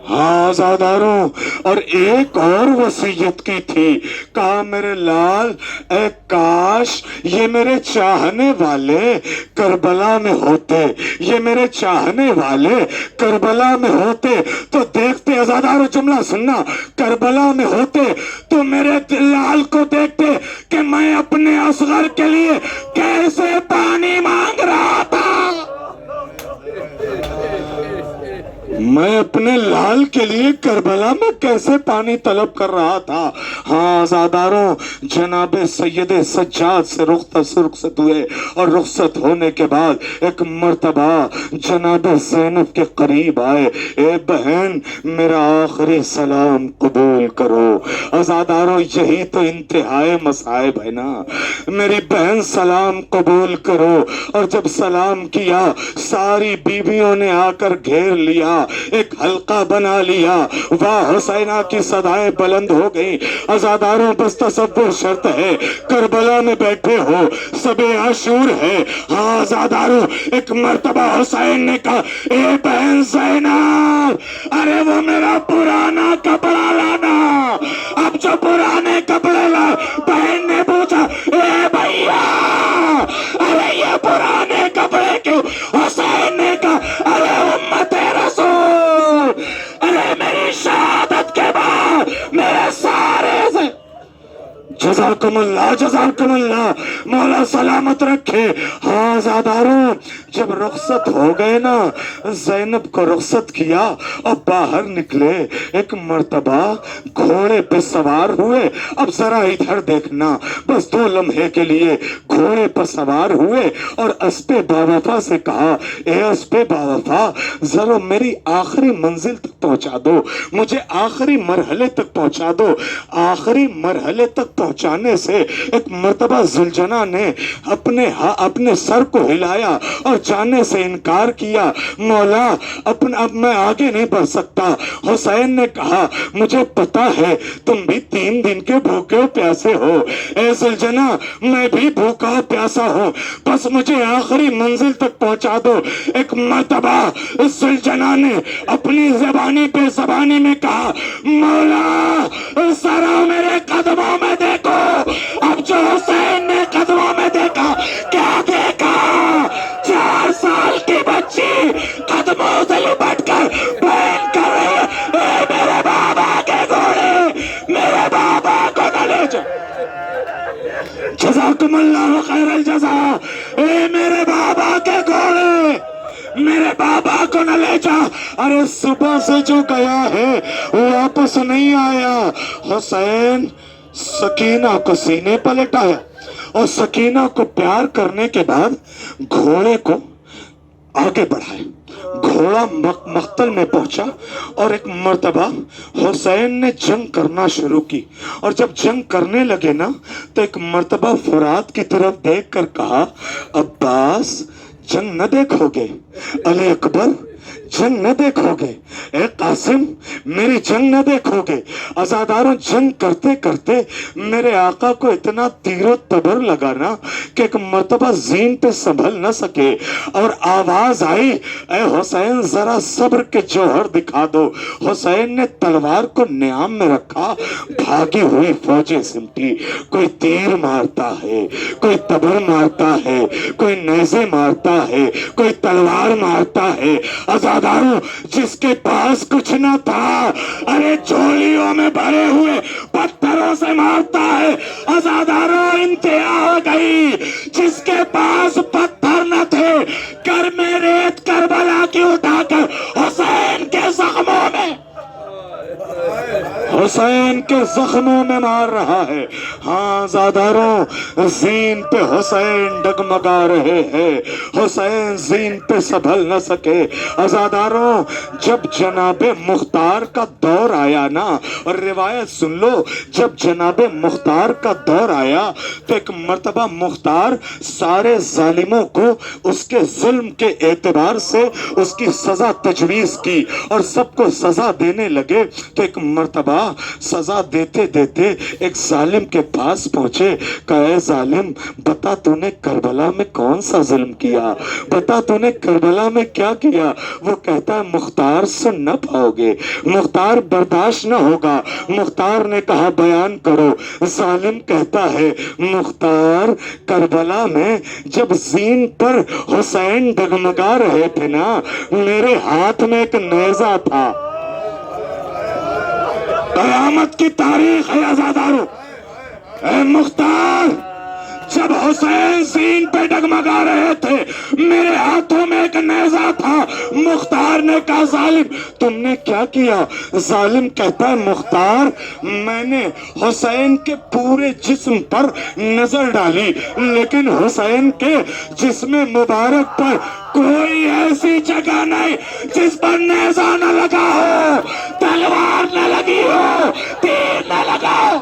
ہاں عزاداروں، اور ایک اور وصیت کی تھی. کہا، میرے لال، اے کاش یہ میرے چاہنے والے کربلا میں ہوتے، یہ میرے چاہنے والے کربلا میں ہوتے تو دیکھتے. عزاداروں جملہ سننا، کربلا میں ہوتے تو میرے لال کو دیکھتے کہ میں اپنے اصغر کے لیے کیسے پانی مانگ رہا تھا. میں اپنے لال کے لیے کربلا میں کیسے پانی طلب کر رہا تھا. ہاں عزاداروں، جناب سید سجاد سے رخصت ہوئے اور رخصت ہونے کے بعد ایک مرتبہ جناب زینب کے قریب آئے. اے بہن میرا آخری سلام قبول کرو. عزاداروں یہی تو انتہائی مصائب ہے نا. میری بہن سلام قبول کرو. اور جب سلام کیا ساری بیویوں نے آ کر گھیر لیا، ایک حلقہ بنا لیا. واہ حسینہ کی صدائیں بلند ہو گئی. عزاداروں بس تصور شرط ہے، کربلا میں بیٹھے ہو، سب عاشور ہے. ہاں عزاداروں، ایک مرتبہ حسین نے کہا اے بہن زینب، ارے وہ میرا پرانا کپڑا لانا. اب جو پرانے کپڑے لائے، بہن نے پوچھا اے بھیا ارے یہ پرانے کپڑے کیوں؟ حسین نے کہا ارے امت رسول، ارے میری شہادت کے بعد میرے سارے سے جزاکم اللہ جزاکم اللہ، مولا سلامت رکھے. ہاں عزاداروں، جب رخصت ہو گئے نا، زینب کو رخصت کیا اور باہر نکلے. ایک مرتبہ گھوڑے پہ سوار ہوئے. اب ذرا ادھر دیکھنا، بس 2 لمحے کے لیے گھوڑے پہ سوار ہوئے اور اسپِ باوفا سے کہا اے اسپِ باوفا، ذرا میری آخری منزل تک پہنچا دو، مجھے آخری مرحلے تک پہنچا دو. آخری مرحلے تک پہنچانے سے ایک مرتبہ زلجنا نے اپنے سر کو ہلایا اور جانے سے انکار کیا. مولا اب میں آگے نہیں بڑھ سکتا. حسین نے کہا مجھے پتا ہے تم بھی 3 دن کے بھوکے پیاسے ہو. اے زلجنا میں بھی بھوکا پیاسا ہوں، بس مجھے آخری منزل تک پہنچا دو. ایک مرتبہ زلجنا نے اپنی زبانی میں کہا مولا ذرا میرے قدموں میں دیکھو. اب جو حسین نے قدموں میں دیکھا، کیا دیکھا؟ 4 سال کی بچی قدموں سے لپٹ کر بین کر رہی ہے اے میرے بابا کے گھوڑے، میرے بابا کو نہ لے جا. جزاکم اللہ خیر الجزا. اے میرے بابا کے گھوڑے، میرے بابا کو نہ لے جا. ارے صبح سے جو گیا ہے واپس نہیں آیا. حسین سکینہ کو سینے پر لٹایا اور سکینہ کو پیار کرنے کے بعد گھوڑے کو آگے بڑھائے. گھوڑا مقتل میں پہنچا اور ایک مرتبہ حسین نے جنگ کرنا شروع کی. اور جب جنگ کرنے لگے نا تو ایک مرتبہ فرات کی طرف دیکھ کر کہا عباس جنگ نہ دیکھو گے، علی اکبر جنگ نہ دیکھو گے، اے قاسم میری جنگ نہ دیکھو گے. عزاداروں جنگ کرتے کرتے میرے آقا کو اتنا تیر و تبر لگا نا کہ ایک مرتبہ زین پہ سنبھل نہ سکے اور آواز آئی اے حسین ذرا صبر کے جوہر دکھا دو. حسین نے تلوار کو نیام میں رکھا. بھاگی ہوئی فوجیں سمٹی. کوئی تیر مارتا ہے، کوئی تبر مارتا ہے، کوئی نیزے مارتا ہے، کوئی تلوار مارتا ہے. عزاداروں جس کے پاس کچھ نہ تھا ارے جھولیوں میں بھرے ہوئے پتھروں سے مارتا ہے. عزاداروں انتہا ہو گئی. جس کے پاس پتھر نہ تھے کر میں ریت کربلا کی اٹھا کر حسین کے زخموں میں مار رہا ہے. ہاں عزاداروں زین پہ حسین ڈگمگا رہے ہیں. حسین زین پہ سنبھل نہ سکے. عزاداروں جب جناب مختار کا دور آیا نا، اور روایت سن لو، جب جناب مختار کا دور آیا تو ایک مرتبہ مختار سارے ظالموں کو اس کے ظلم کے اعتبار سے اس کی سزا تجویز کی اور سب کو سزا دینے لگے. تو ایک مرتبہ سزا دیتے دیتے ایک ظالم کے پاس پہنچے. کہا اے ظالم بتا تو نے کربلا میں کون سا ظلم کیا، بتا تو نے کربلا میں کیا کیا. وہ کہتا ہے مختار سن نہ پاؤ گے، مختار برداشت نہ ہوگا. مختار نے کہا بیان کرو. ظالم کہتا ہے مختار کربلا میں جب زین پر حسین ڈگمگا رہے تھے نا، میرے ہاتھ میں ایک نیزہ تھا. قیامت کی تاریخ ہے عزاداروں. اے مختار جب حسین حسین پہ ڈگمگا رہے تھے، میرے ہاتھوں میں ایک نیزہ تھا۔ مختار نے کہا ظالم تم نے کیا کیا؟ ظالم کہتا ہے مختار میں نے حسین کے پورے جسم پر نظر ڈالی، لیکن حسین کے جسم مبارک پر کوئی ایسی جگہ نہیں جس پر نیزہ نہ لگا ہو، تلوار نہ لگی ہو، تیر نہ لگا ہو۔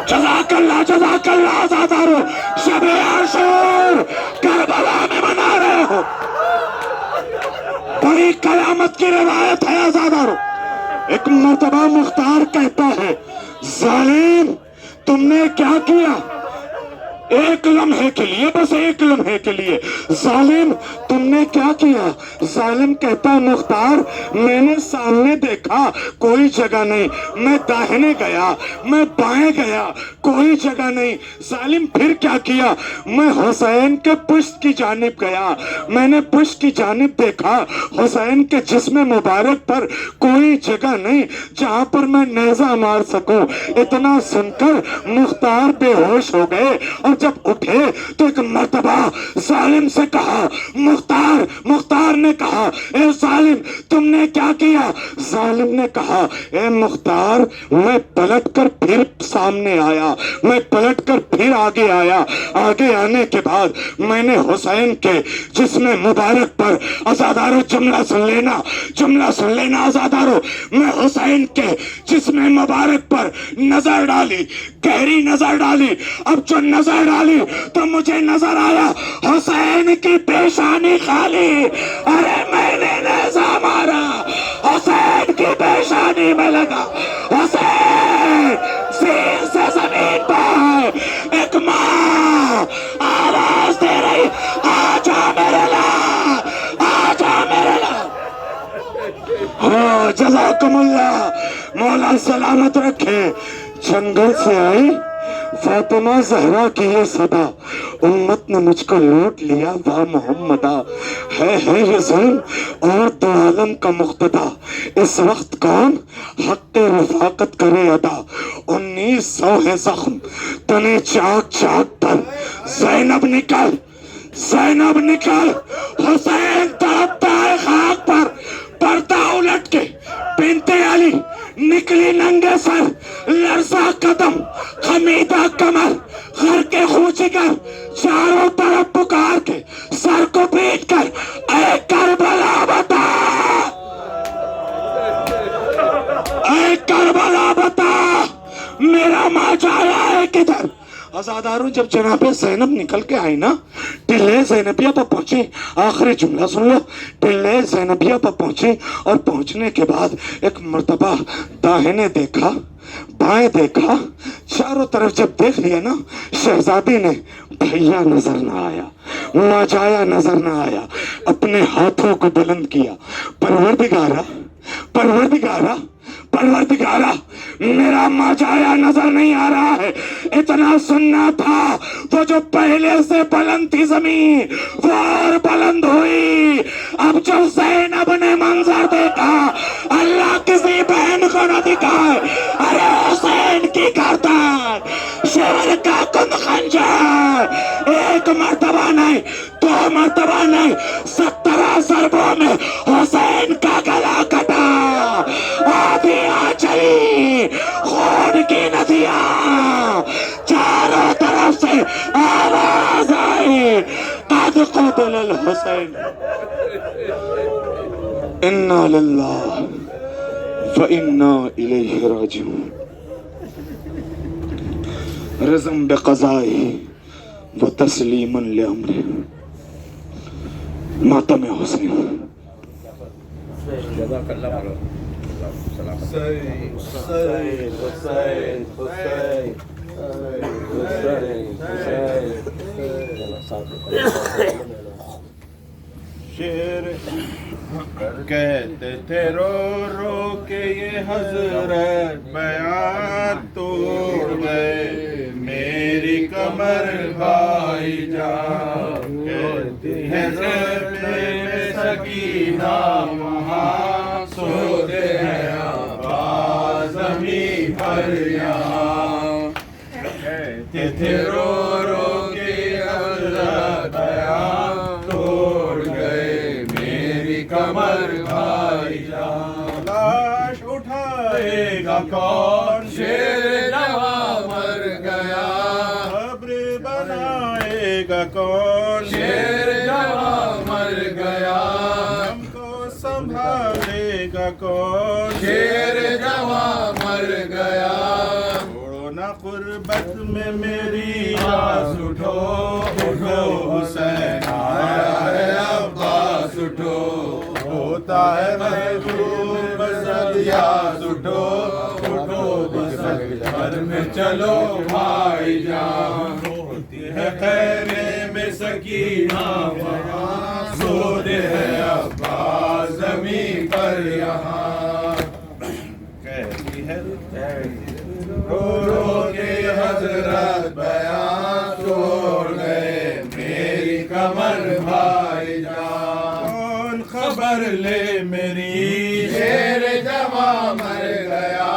جزاک اللہ آزادارو، شب عاشور کربلا میں منا رہے ہو، بڑی قیامت کی روایت ہے آزادارو۔ ایک مرتبہ مختار کہتا ہے ظالم تم نے کیا کیا؟ ایک لمحے کے لیے، بس ایک لمحے کے لیے، ظالم تم نے کیا کیا؟ ظالم کہتا ہے مختار میں نے سامنے دیکھا کوئی جگہ نہیں، میں داہنے گیا، میں بائیں گیا، کوئی جگہ نہیں۔ ظالم پھر کیا کیا؟ میں حسین کے پشت کی جانب گیا، میں نے پشت کی جانب دیکھا، حسین کے جسم مبارک پر کوئی جگہ نہیں جہاں پر میں نیزہ مار سکوں۔ اتنا سن کر مختار بے ہوش ہو گئے، اور جب اٹھے تو ایک مرتبہ ظالم سے کہا مختار نے کہا اے ظالم تم نے کیا کیا؟ ظالم نے کہا اے مختار میں پلٹ کر پھر سامنے آیا، میں پلٹ کر پھر آگے آیا، آگے آنے کے بعد میں نے حسین کے جسم مبارک پر، آزادارو جملہ سن لینا آزادارو، میں حسین کے جسم مبارک پر نظر ڈالی، گہری نظر ڈالی۔ اب جو نظر ڈالی تو مجھے نظر آیا حسین کی پیشانی خالی۔ ارے میں نے نیزہ مارا، حسین کی پیشانی میں لگا، حسین سین سے زمین پر ایک ماں آواز دے رہی آجا میرے لا، آجا میرے لا۔ ہاں جزاکم اللہ، مولا سلامت رکھے۔ جنگل سے آئی فاطمہ زہرا کی یہ صدا، امت نے مجھ کو لوٹ لیا وا محمدہ، ہے یہ ظلم اور دو عالم کا مقتدا، اس وقت کون حق رفاقت کرے ادا، 1900 ہے زخم تنے چاک چاک پر، زینب نکل حسین تڑپتا ہے خاک پر، پردہ الٹ کے بنت علی نکلی ننگے سر، لرزا قدم خمیدہ کمر، غر کے خوچی کر چاروں طرف پکار کے سر کو پیٹ کر اے کربلا بتا، اے کربلا بتا میرا ماں جایا ہے کدھر۔ آزاداروں جب جناب زینب نکل کے آئی نا، ٹلے زینبیہ پر پہنچی، آخری جملہ سن لو، ٹلے زینبیہ پر پہنچی، اور پہنچنے کے بعد ایک مرتبہ داہنے دیکھا، بائیں دیکھا، چاروں طرف جب دیکھ لیا نا، شہزادی نے بھیا نظر نہ آیا، ماجایا نظر نہ آیا، اپنے ہاتھوں کو بلند کیا، پروردگارہ میرا ماجایا نظر نہیں آ رہا ہے، اتنا سننا تھا، وہ جو پہلے سے بلند تھی زمین وہ اور بلند ہوئی۔ اب جو زینب نے منظر دیکھا، اللہ کسی بہن کو نہ دکھائے، ارے حسین کی گردن، شیر کا کند خنجر، ایک مرتبہ نہیں، دو مرتبہ نہیں، 17 ضربوں میں حسین کا گلا کٹا، آدھیاں چلی خون کی ندیاں، چاروں طرف سے آواز آئی قد قتل الحسین، انا للہ وانا الیہ راجعون، رزم بقضائہ و تسلیما لامرہ، ماتم حسین۔
جزاک اللہ خیر۔
شیر کہتے تھے رو رو کے یہ حضرت بیان توڑ گئے، میری کمر بھائی جان کہتی ہے میں سکینہ وہاں سوتے ہیں آبا زمین پر یہاں، کہتے تھے رو رو گا کون؟
شیر جوان مر گیا
قبر بنائے گا کون؟
شیر جوان مر گیا
ہم کو سنبھالے گا کون؟
شیر جوان مر گیا
چھوڑو نہ غربت میں میری آس اٹھو اٹھو حسین آیا ہے عباس اٹھو ہوتا ہے محبوب بسد یاس اٹھو اٹھو بسد گھر میں چلو بھائی جان ہوتی ہے خیمے میں سکینہ وہاں سوتے ہے عباس زمین پر یہاں کہتی ہے رو رو کے حضرت بیان چھوڑ گئے میری کمر بھائی جان کون خبر لے میری شیر جوان مر گیا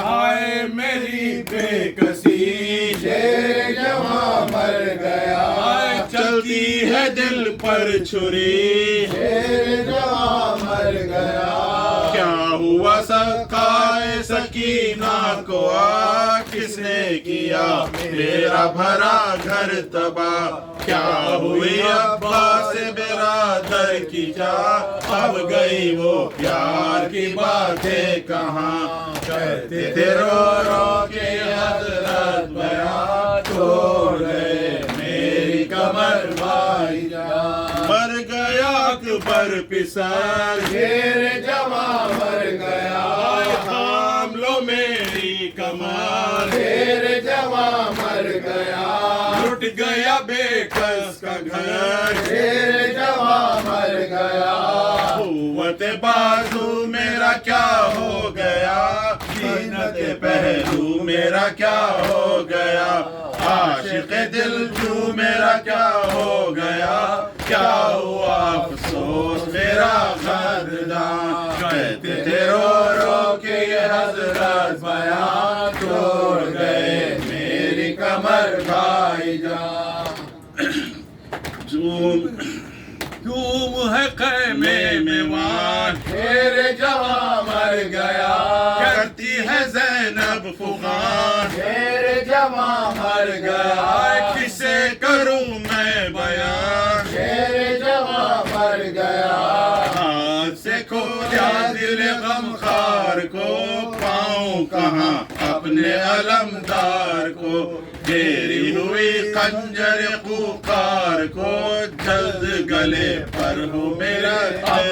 ہائے میری بے کسی شیر جوان مر گیا چلتی ہے دل پر چھری شیر جوان مر گیا کیا ہوا سقائے سکینہ کو کس نے کیا میرا بھرا گھر تباہ کیا ہوئی عباس برادر کی جا اب گئی وہ پیار کی باتیں کہاں کہتے تھے رو رو کے حضرت بیان چھوڑ گئے میری کمر بھائی جان مر گیا اکبر پسر شیر جوان مر گیا تھام لو میری کمر شیر جوان مر گیا لٹ گیا بے کس کا گھر شیر جوان مر گیا قوت بازو میرا کیا ہو گیا زینت پہلو میرا کیا ہو گیا عاشق دل جو میرا کیا ہو گیا کیا ہوا افسوس میرا قدردان کہتے تھے رو رو کے یہ حضرت بیان چھوڑ گئے میری کمر بھائی جان کیوں ہے خیمے میں وان شیر جوان مر گیا کرتی ہے زینب فغان شیر جوان مر گیا کسے کروں میں بیان شیر جوان مر گیا ہاتھ سے کھویا دل غمخوار کو پاؤں کہاں اپنے علمدار کو گھیری ہوئی خنجر خوکار کو جلد گلے پر ہو میرا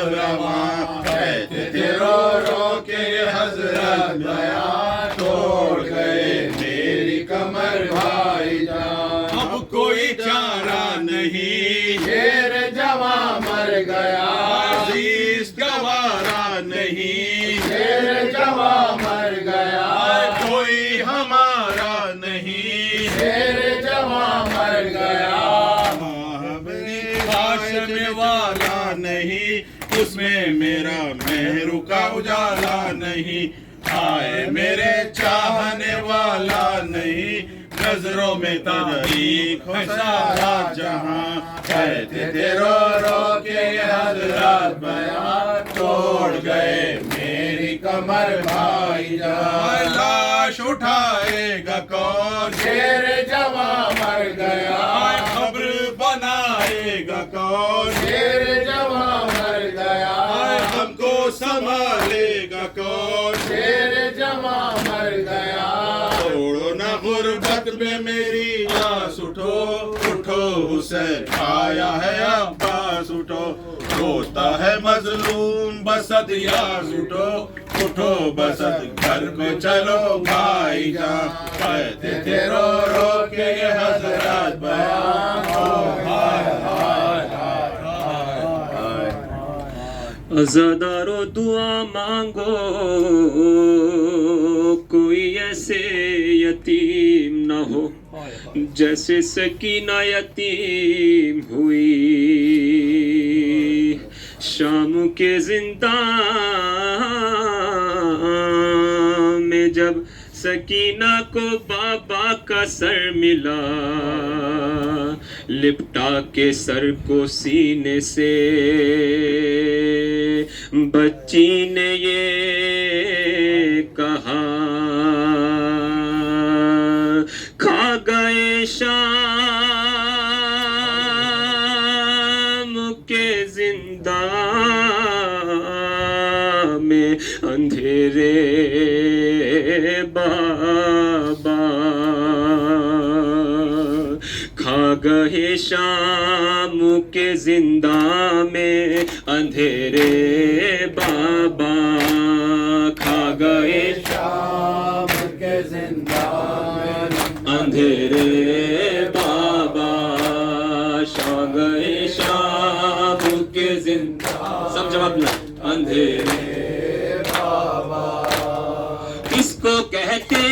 رواں کہتے تھے رو رو کے حضرت بیان توڑ گئے میری کمر بھائی جان اب کوئی چارہ نہیں شیر جوان مر گیا عزیز گوارا نہیں شیر جوان مر گیا کوئی ہمارا نہیں شیر جوان مر گیا ہاشم والا نہیں اس میں میرا مہرو کا اجالا نہیں آئے میرے چاہنے والا نہیں نظروں میں تاریخ ہے سارا جہاں کہتے تھے رو رو کے حضرت بیان توڑ گئے میری کمر بھائی جان لاش اٹھائے گا کون شیر جوان مر گیا قبر بنائے گا کون شیر جوان مر گیا ہم کو سنبھالے گا کون شیر جوان مر گیا چھوڑو نہ غربت میں میری آس اٹھو اٹھو حسین آیا ہے عباس اٹھو روتا ہے مظلوم بسد یاس اٹھو اٹھو بسد گھر کو چلو بھائی جان کہتے تھے رو رو کے یہ حضرت بیان
عزادارو دعا مانگو کوئی ایسے یتیم نہ ہو جیسے سکینہ یتیم ہوئی شام کے زندان میں جب سکینہ کو بابا کا سر ملا لپٹا کے سر کو سینے سے بچی نے یہ کہا شام کے زنداں میں اندھیرے بابا کھا گئے شام کے زنداں میں اندھیرے بابا کھا گئے
شام کے زنداں میں
اندھیرے بابا شاہ گئے شام کے زنداں سب جواب نا اندھیرے
بابا
کس کو کہتے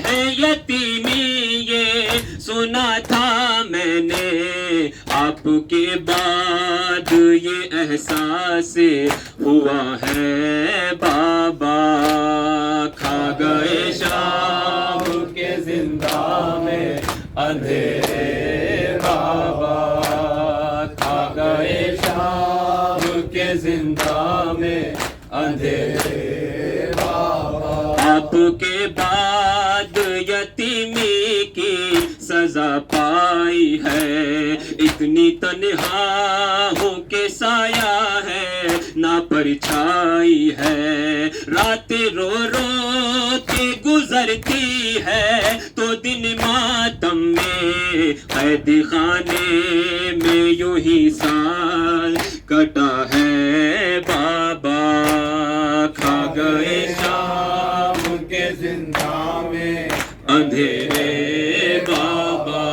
ہیں یتیمی یہ سنا تھا میں نے آپ کے بعد یہ احساس ہوا ہے بابا کھا گئے شام کے زنداں میں اندھیرے بابا کھا گئے شام کے زنداں میں اندھیرے بابا آپ کے بعد یتیمی کی سزا پائی ہے اتنی تنہاہوں کے سایہ ہے نہ پرچھائی ہے رات رو رو کے گزرتی ہے تو دن ماتم میں قید خانے میں یوں ہی سال کٹا ہے بابا کھا گئے شام کے زنداں میں اندھیرے بابا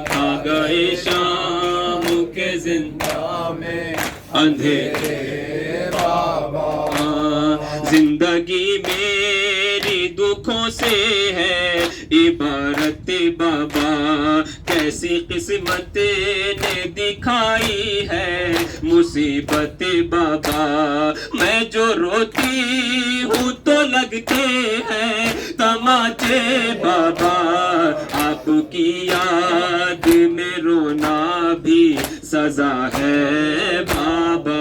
کھا گئے شام کے زنداں میں اندھیرے بابا زندگی میری دکھوں سے ہے عبارت بابا کیسی قسمت نے دکھائی ہے مصیبت بابا میں جو روتی ہوں تو لگتے ہیں تماچے بابا آپ کی یاد میں رونا بھی سزا ہے بابا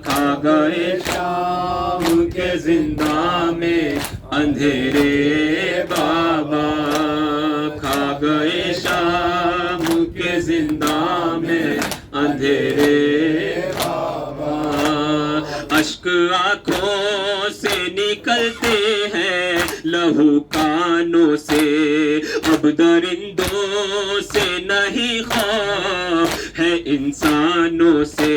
کھا گئے شام کے زنداں میں اندھیرے بابا کھا گئے شام کے زنداں میں اندھیرے بابا اشک آنکھوں سے نکلتے ہیں لہو کانوں سے اب درندوں سے نہیں خوف ہے انسانوں سے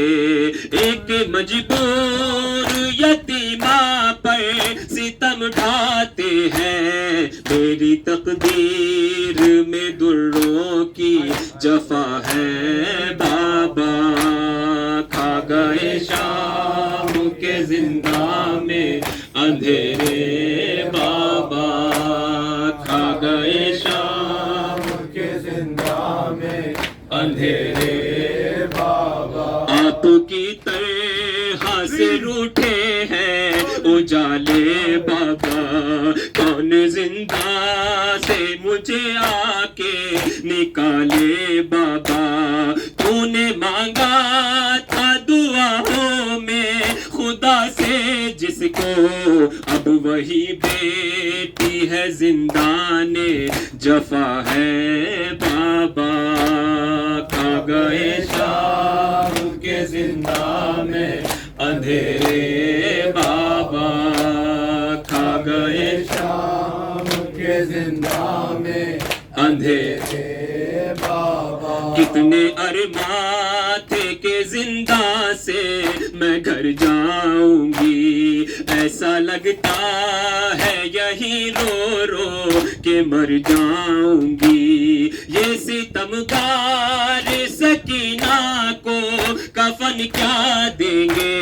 ایک مجبور یتیمہ پر ستم ڈھاتے ہیں میری تقدیر میں دروں کی جفا ہے بابا کھا گئے شام کے زنداں میں اندھیرے بابا کھا گئے شام کے زنداں میں اندھیرے بابا آپ کی طرح سے روٹھے ہیں اجالے بابا کون زندہ سے مجھے آ کے نکالے بابا تو نے مانگا تھا دعاؤں میں خدا سے جس کو اب وہی بیٹی ہے زندان جفا ہے بابا کھا گئے شام کے زنداں میں اندھیرے بابا کھا گئے شام کے زنداں میں اندھیرے بابا کتنے ارمان تھے کہ زندہ سے میں گھر جاؤں گی ایسا لگتا ہے یہی رو رو کے مر جاؤں گی یہ ستمگار سکینہ کو کفن کیا دیں گے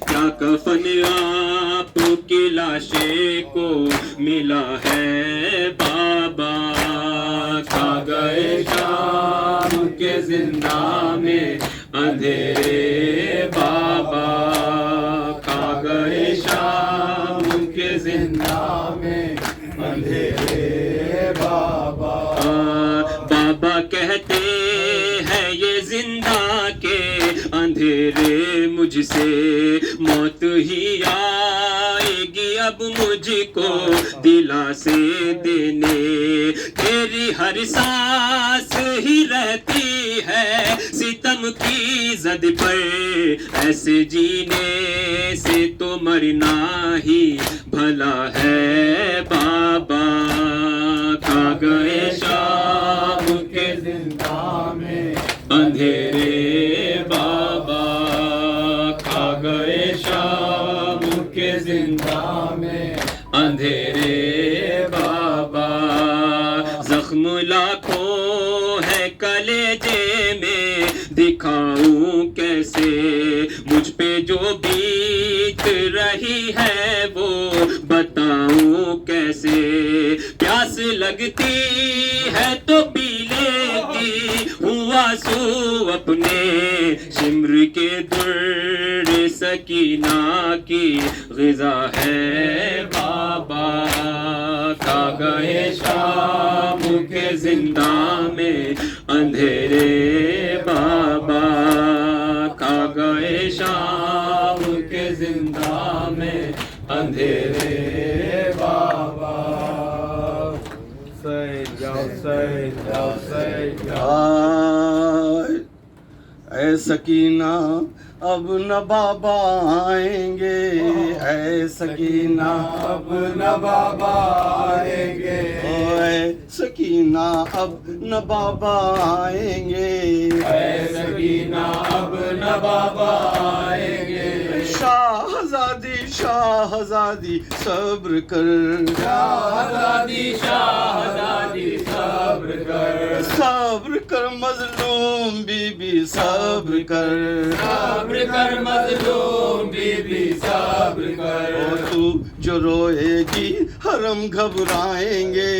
کیا کفن آپ کی لاشے کو ملا ہے بابا کھا گئے شام کے زنداں میں اندھیرے بابا کھا گئے شام کے زنداں میں اندھیرے بابا بابا کہتے ہیں یہ زندہ کے اندھیرے مجھ سے موت ہی آئے گی اب مجھ کو دلاسے دینے، تیری ہر سانس ہی رہتی ہے ستم کی زد پر، ایسے جینے سے تو مرنا ہی بھلا ہے بابا، کھا گئے شام کے زندہ میں اندھیرے بابا، کھا گئے شام کے زندہ میں اندھیرے بابا، زخم لاکھوں ہے کلیجے میں دکھاؤں کیسے، مجھ پہ جو بیت رہی ہے وہ بتاؤں کیسے، پیاس لگتی ہے تو پی لیتی ہوں آنسو اپنے، شمر کے در سکینہ کی غذا ہے بابا، کھا گئے شام کے زندہ میں اندھیرے بابا، کھا گئے شام کے زندہ میں اندھیرے بابا۔
اے سکینہ اب نہ بابا آئیں گے، اے سکینہ اب نہ بابا آئیں گے، اے سکینہ اب نہ بابا آئیں گے، اے سکینہ اب نہ بابا آئیں گے، شاہزادی شاہزادی صبر کر، شاہزادی شاہزادی صبر کر، صبر کر مظلوم بی بی صبر کر، صبر کر مظلوم بی بی صبر کر، او تو جو روئے گی حرم گھبرائیں گے،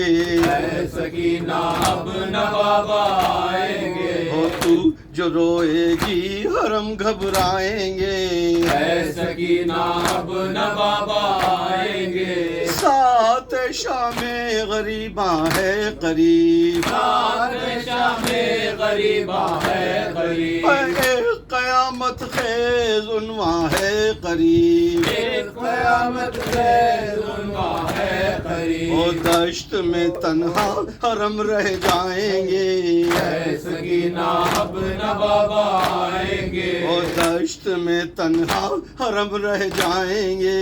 اے سکینہ اب نہ بابا آئیں گے، او تو جو روئے گی حرم گھبرائیں گے، اے سکینہ اب نہ بابا آئیں گے، ساتھ شام غریباں ہے قریب، ساتھ شام غریباں ہے قریب، قیامت خیز عنواں ہے قریب، قیامت خیز عنواں ہے قریب، او دشت میں تنہا حرم رہ جائیں گے، اے سکینہ اب نہ بابا آئیں گے، او دشت میں تنہا حرم رہ جائیں گے،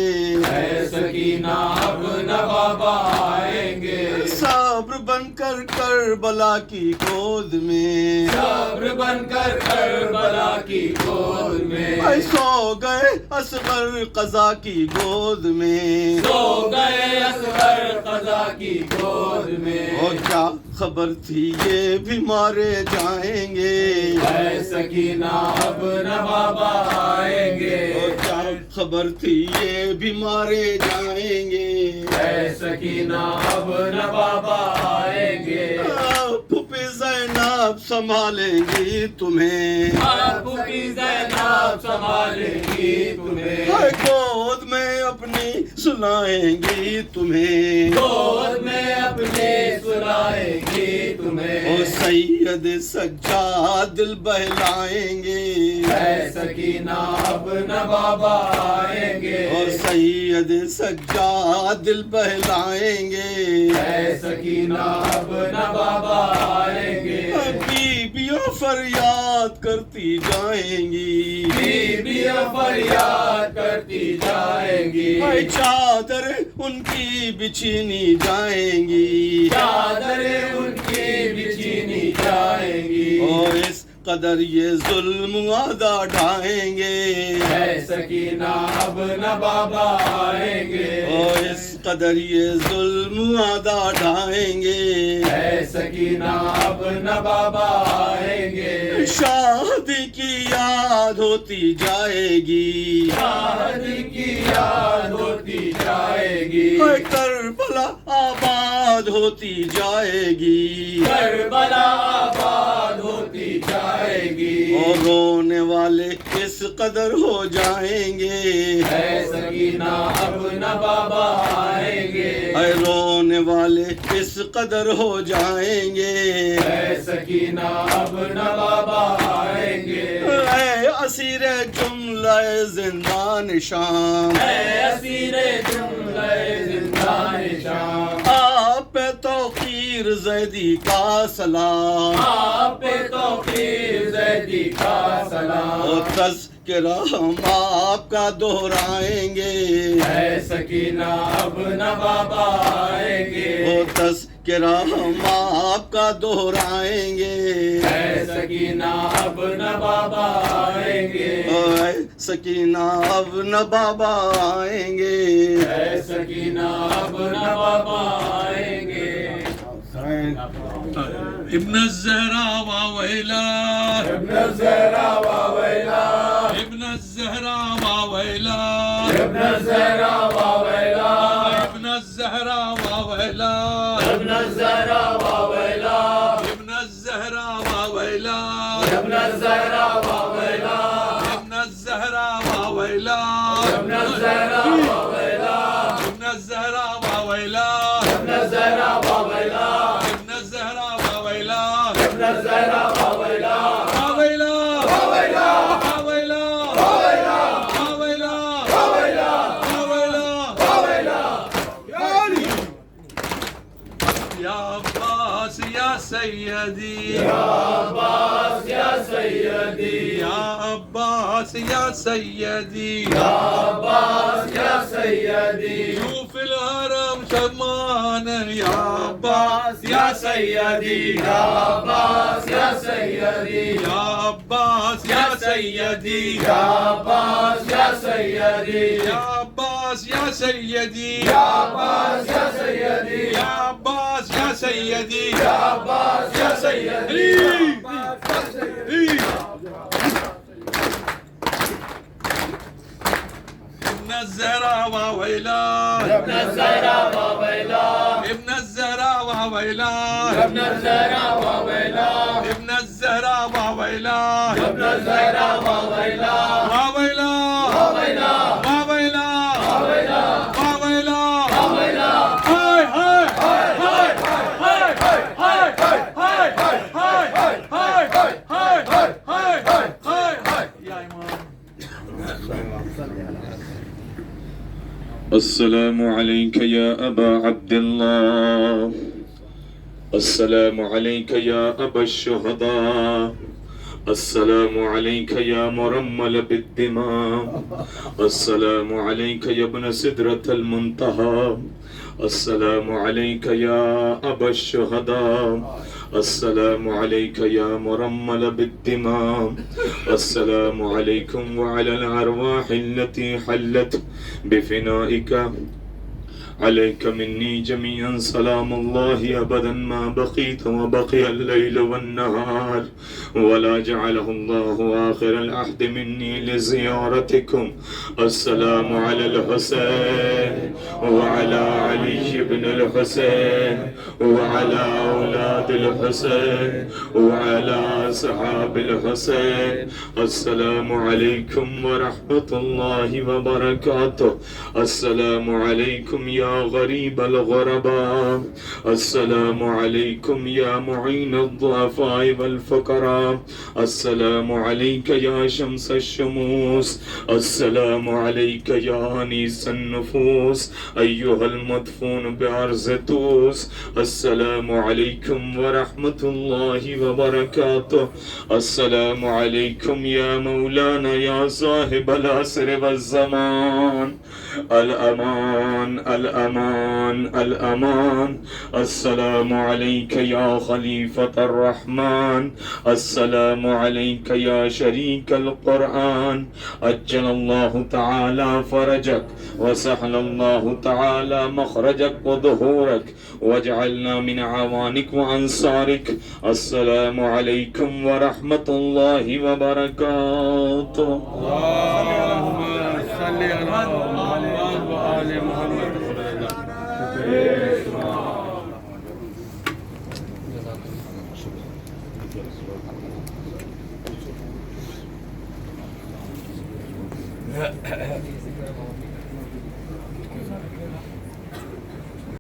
اے سکینہ اب نہ بابا آئیں گے، صبر بن کر کربلا کی گود میں، صبر بن کر کربلا کی گود میں، اے سو گئے اصغر قضا کی گود میں، سو گئے اصغر قضا کی گود میں، اور کیا خبر تھی یہ بھی مارے جائیں گے، اے سکینہ اب نہ بابا آئیں گے، اور کیا خبر تھی یہ بھی مارے جائیں گے، اے سکینہ اب نہ بابا آئیں گے، پھوپھی زینب سنبھالیں گی تمہیں، پھوپھی زینب سنبھالیں گی تمہیں، گود میں اپنی سلائیں گی تمہیں، گود میں اپنی سلائیں گی تمہیں، او سید سجاد دل بہلائیں گے، اے سکینہ اب نہ بابا آئیں گے، او سید سجاد دل بہلائیں گے، اے سکینہ اب نہ بابا آئیں گے، بیویاں فریاد کرتی جائیں گی، بیویاں فریاد کرتی جائیں گی، چادر ان کی بچھینی جائیں گی، چادر ان کی بچھینی جائیں گی، اور اس قدر یہ ظلم وعدہ ڈھائیں گے، اے سکینہ اب نہ بابا آئیں گے، اور اس قدر یہ ظلم وعدہ ڈھائیں گے، اے سکینہ اب نہ بابا آئیں گے، شادی کی یاد ہوتی جائے گی، شادی کی یاد ہوتی جائے گی، کربلا آباد
آباد ہوتی جائے گی،
کربلا آباد ہوتی جائے گی،
اور رونے والے اس قدر ہو جائیں گے،
اے سکینہ اب نہ بابا آئیں گے،
اے رونے والے اس قدر ہو جائیں گے،
اے سکینہ اب نہ بابا آئیں گے،
اے اسیر جملہ زندان شام،
اے اسیر جملہ زندان شام،
آپ پہ توقیر زیدی کا سلام،
آپ پہ توقیر زیدی کا سلام،
اور تذکرہ ہم آپ کا دہرائیں گے،
اے سکینہ اب نہ بابا آئیں گے،
وہ تذکرہ ہم آپ کا دہرائیں گے،
اے سکینہ اب نہ بابا آئیں گے،
اے سکینہ اب نہ بابا آئیں گے،
اے سکینہ اب نہ بابا آئیں گے،
ابن الزہرا واویلا،
ابن الزہرا واویلا،
ابن الزہرا واویلا،
ابن الزہرا واویلا،
ابن الزہرا واویلا،
ابن الزہرا واویلا،
ابن الزہرا واویلا،
ابن الزہرا واویلا،
ابن الزہرا واویلا،
ابن الزہرا واویلا،
ابن الزہرا واویلا،
ابن الزہرا واویلا،
ابن الزہرا واویلا،
ابن الزہرا واویلا،
واویلا،
واویلا،
واویلا،
واویلا،
واویلا،
واویلا،
واویلا،
واویلا،
یا عباس یا سیدی،
یا عباس یا سیدی،
یا عباس یا سیدی،
یا عباس یا سیدی،
شوف الحرم شمان یا عباس
یا سیدی، یا عباس یا سیدی،
یا عباس یا سیدی،
یا عباس یا سیدی،
یا عباس یا سیدی،
یا عباس یا سیدی،
یا عباس یا سیدی،
یا عباس یا سیدی،
ابن الزہرا واویلا،
ابن الزہرا واویلا،
ابن الزہرا واویلا،
ابن الزہرا واویلا،
ابن الزہرا واویلا،
ابن الزہرا واویلا،
واویلا،
واویلا،
واویلا،
واویلا،
واویلا،
واویلا،
ہائے ہائے ہائے ہائے ہائے ہائے ہائے ہائے ہائے ہائے ہائے ہائے یا امام السلام عليك يا أبا عبد الله، السلام عليك يا أبا الشهداء، السلام عليك يا مرمل بالدماء، السلام عليك يا ابن سدرة المنتهى، السلام عليك يا أبا الشهداء، السلام عليك يا مرمل بالدماء، السلام عليكم وعلى الأرواح التي حلت بفنائك، عليك مني جميعا سلام الله أبدا ما بقيت وبقي الليل والنهار، ولا جعله الله آخر العهد مني لزيارتكم. السلام على الحسين وعلى علي بن الحسين وعلى أولاد الحسين وعلى أصحاب الحسين. السلام عليكم ورحمة الله وبركاته. السلام عليكم يا غريب الغرباء، السلام عليكم يا معين الضعفاء والفقراء، السلام عليك يا شمس الشموس، السلام عليك يا أنيس النفوس أيها المدفون بأرض توس. السلام عليكم ورحمة الله وبركاته. السلام عليكم يا مولانا يا صاحب العصر والزمان. الأمان الأمان الأمان. السلام عليك يا خليفة الرحمن، السلام عليك يا شريك القرآن. أجل الله تعالى فرجك وسهل الله تعالى مخرجك وظهورك واجعلنا من عوانك وأنصارك. السلام عليكم ورحمة الله وبركاته.
اللهم صل على محمد وآل محمد.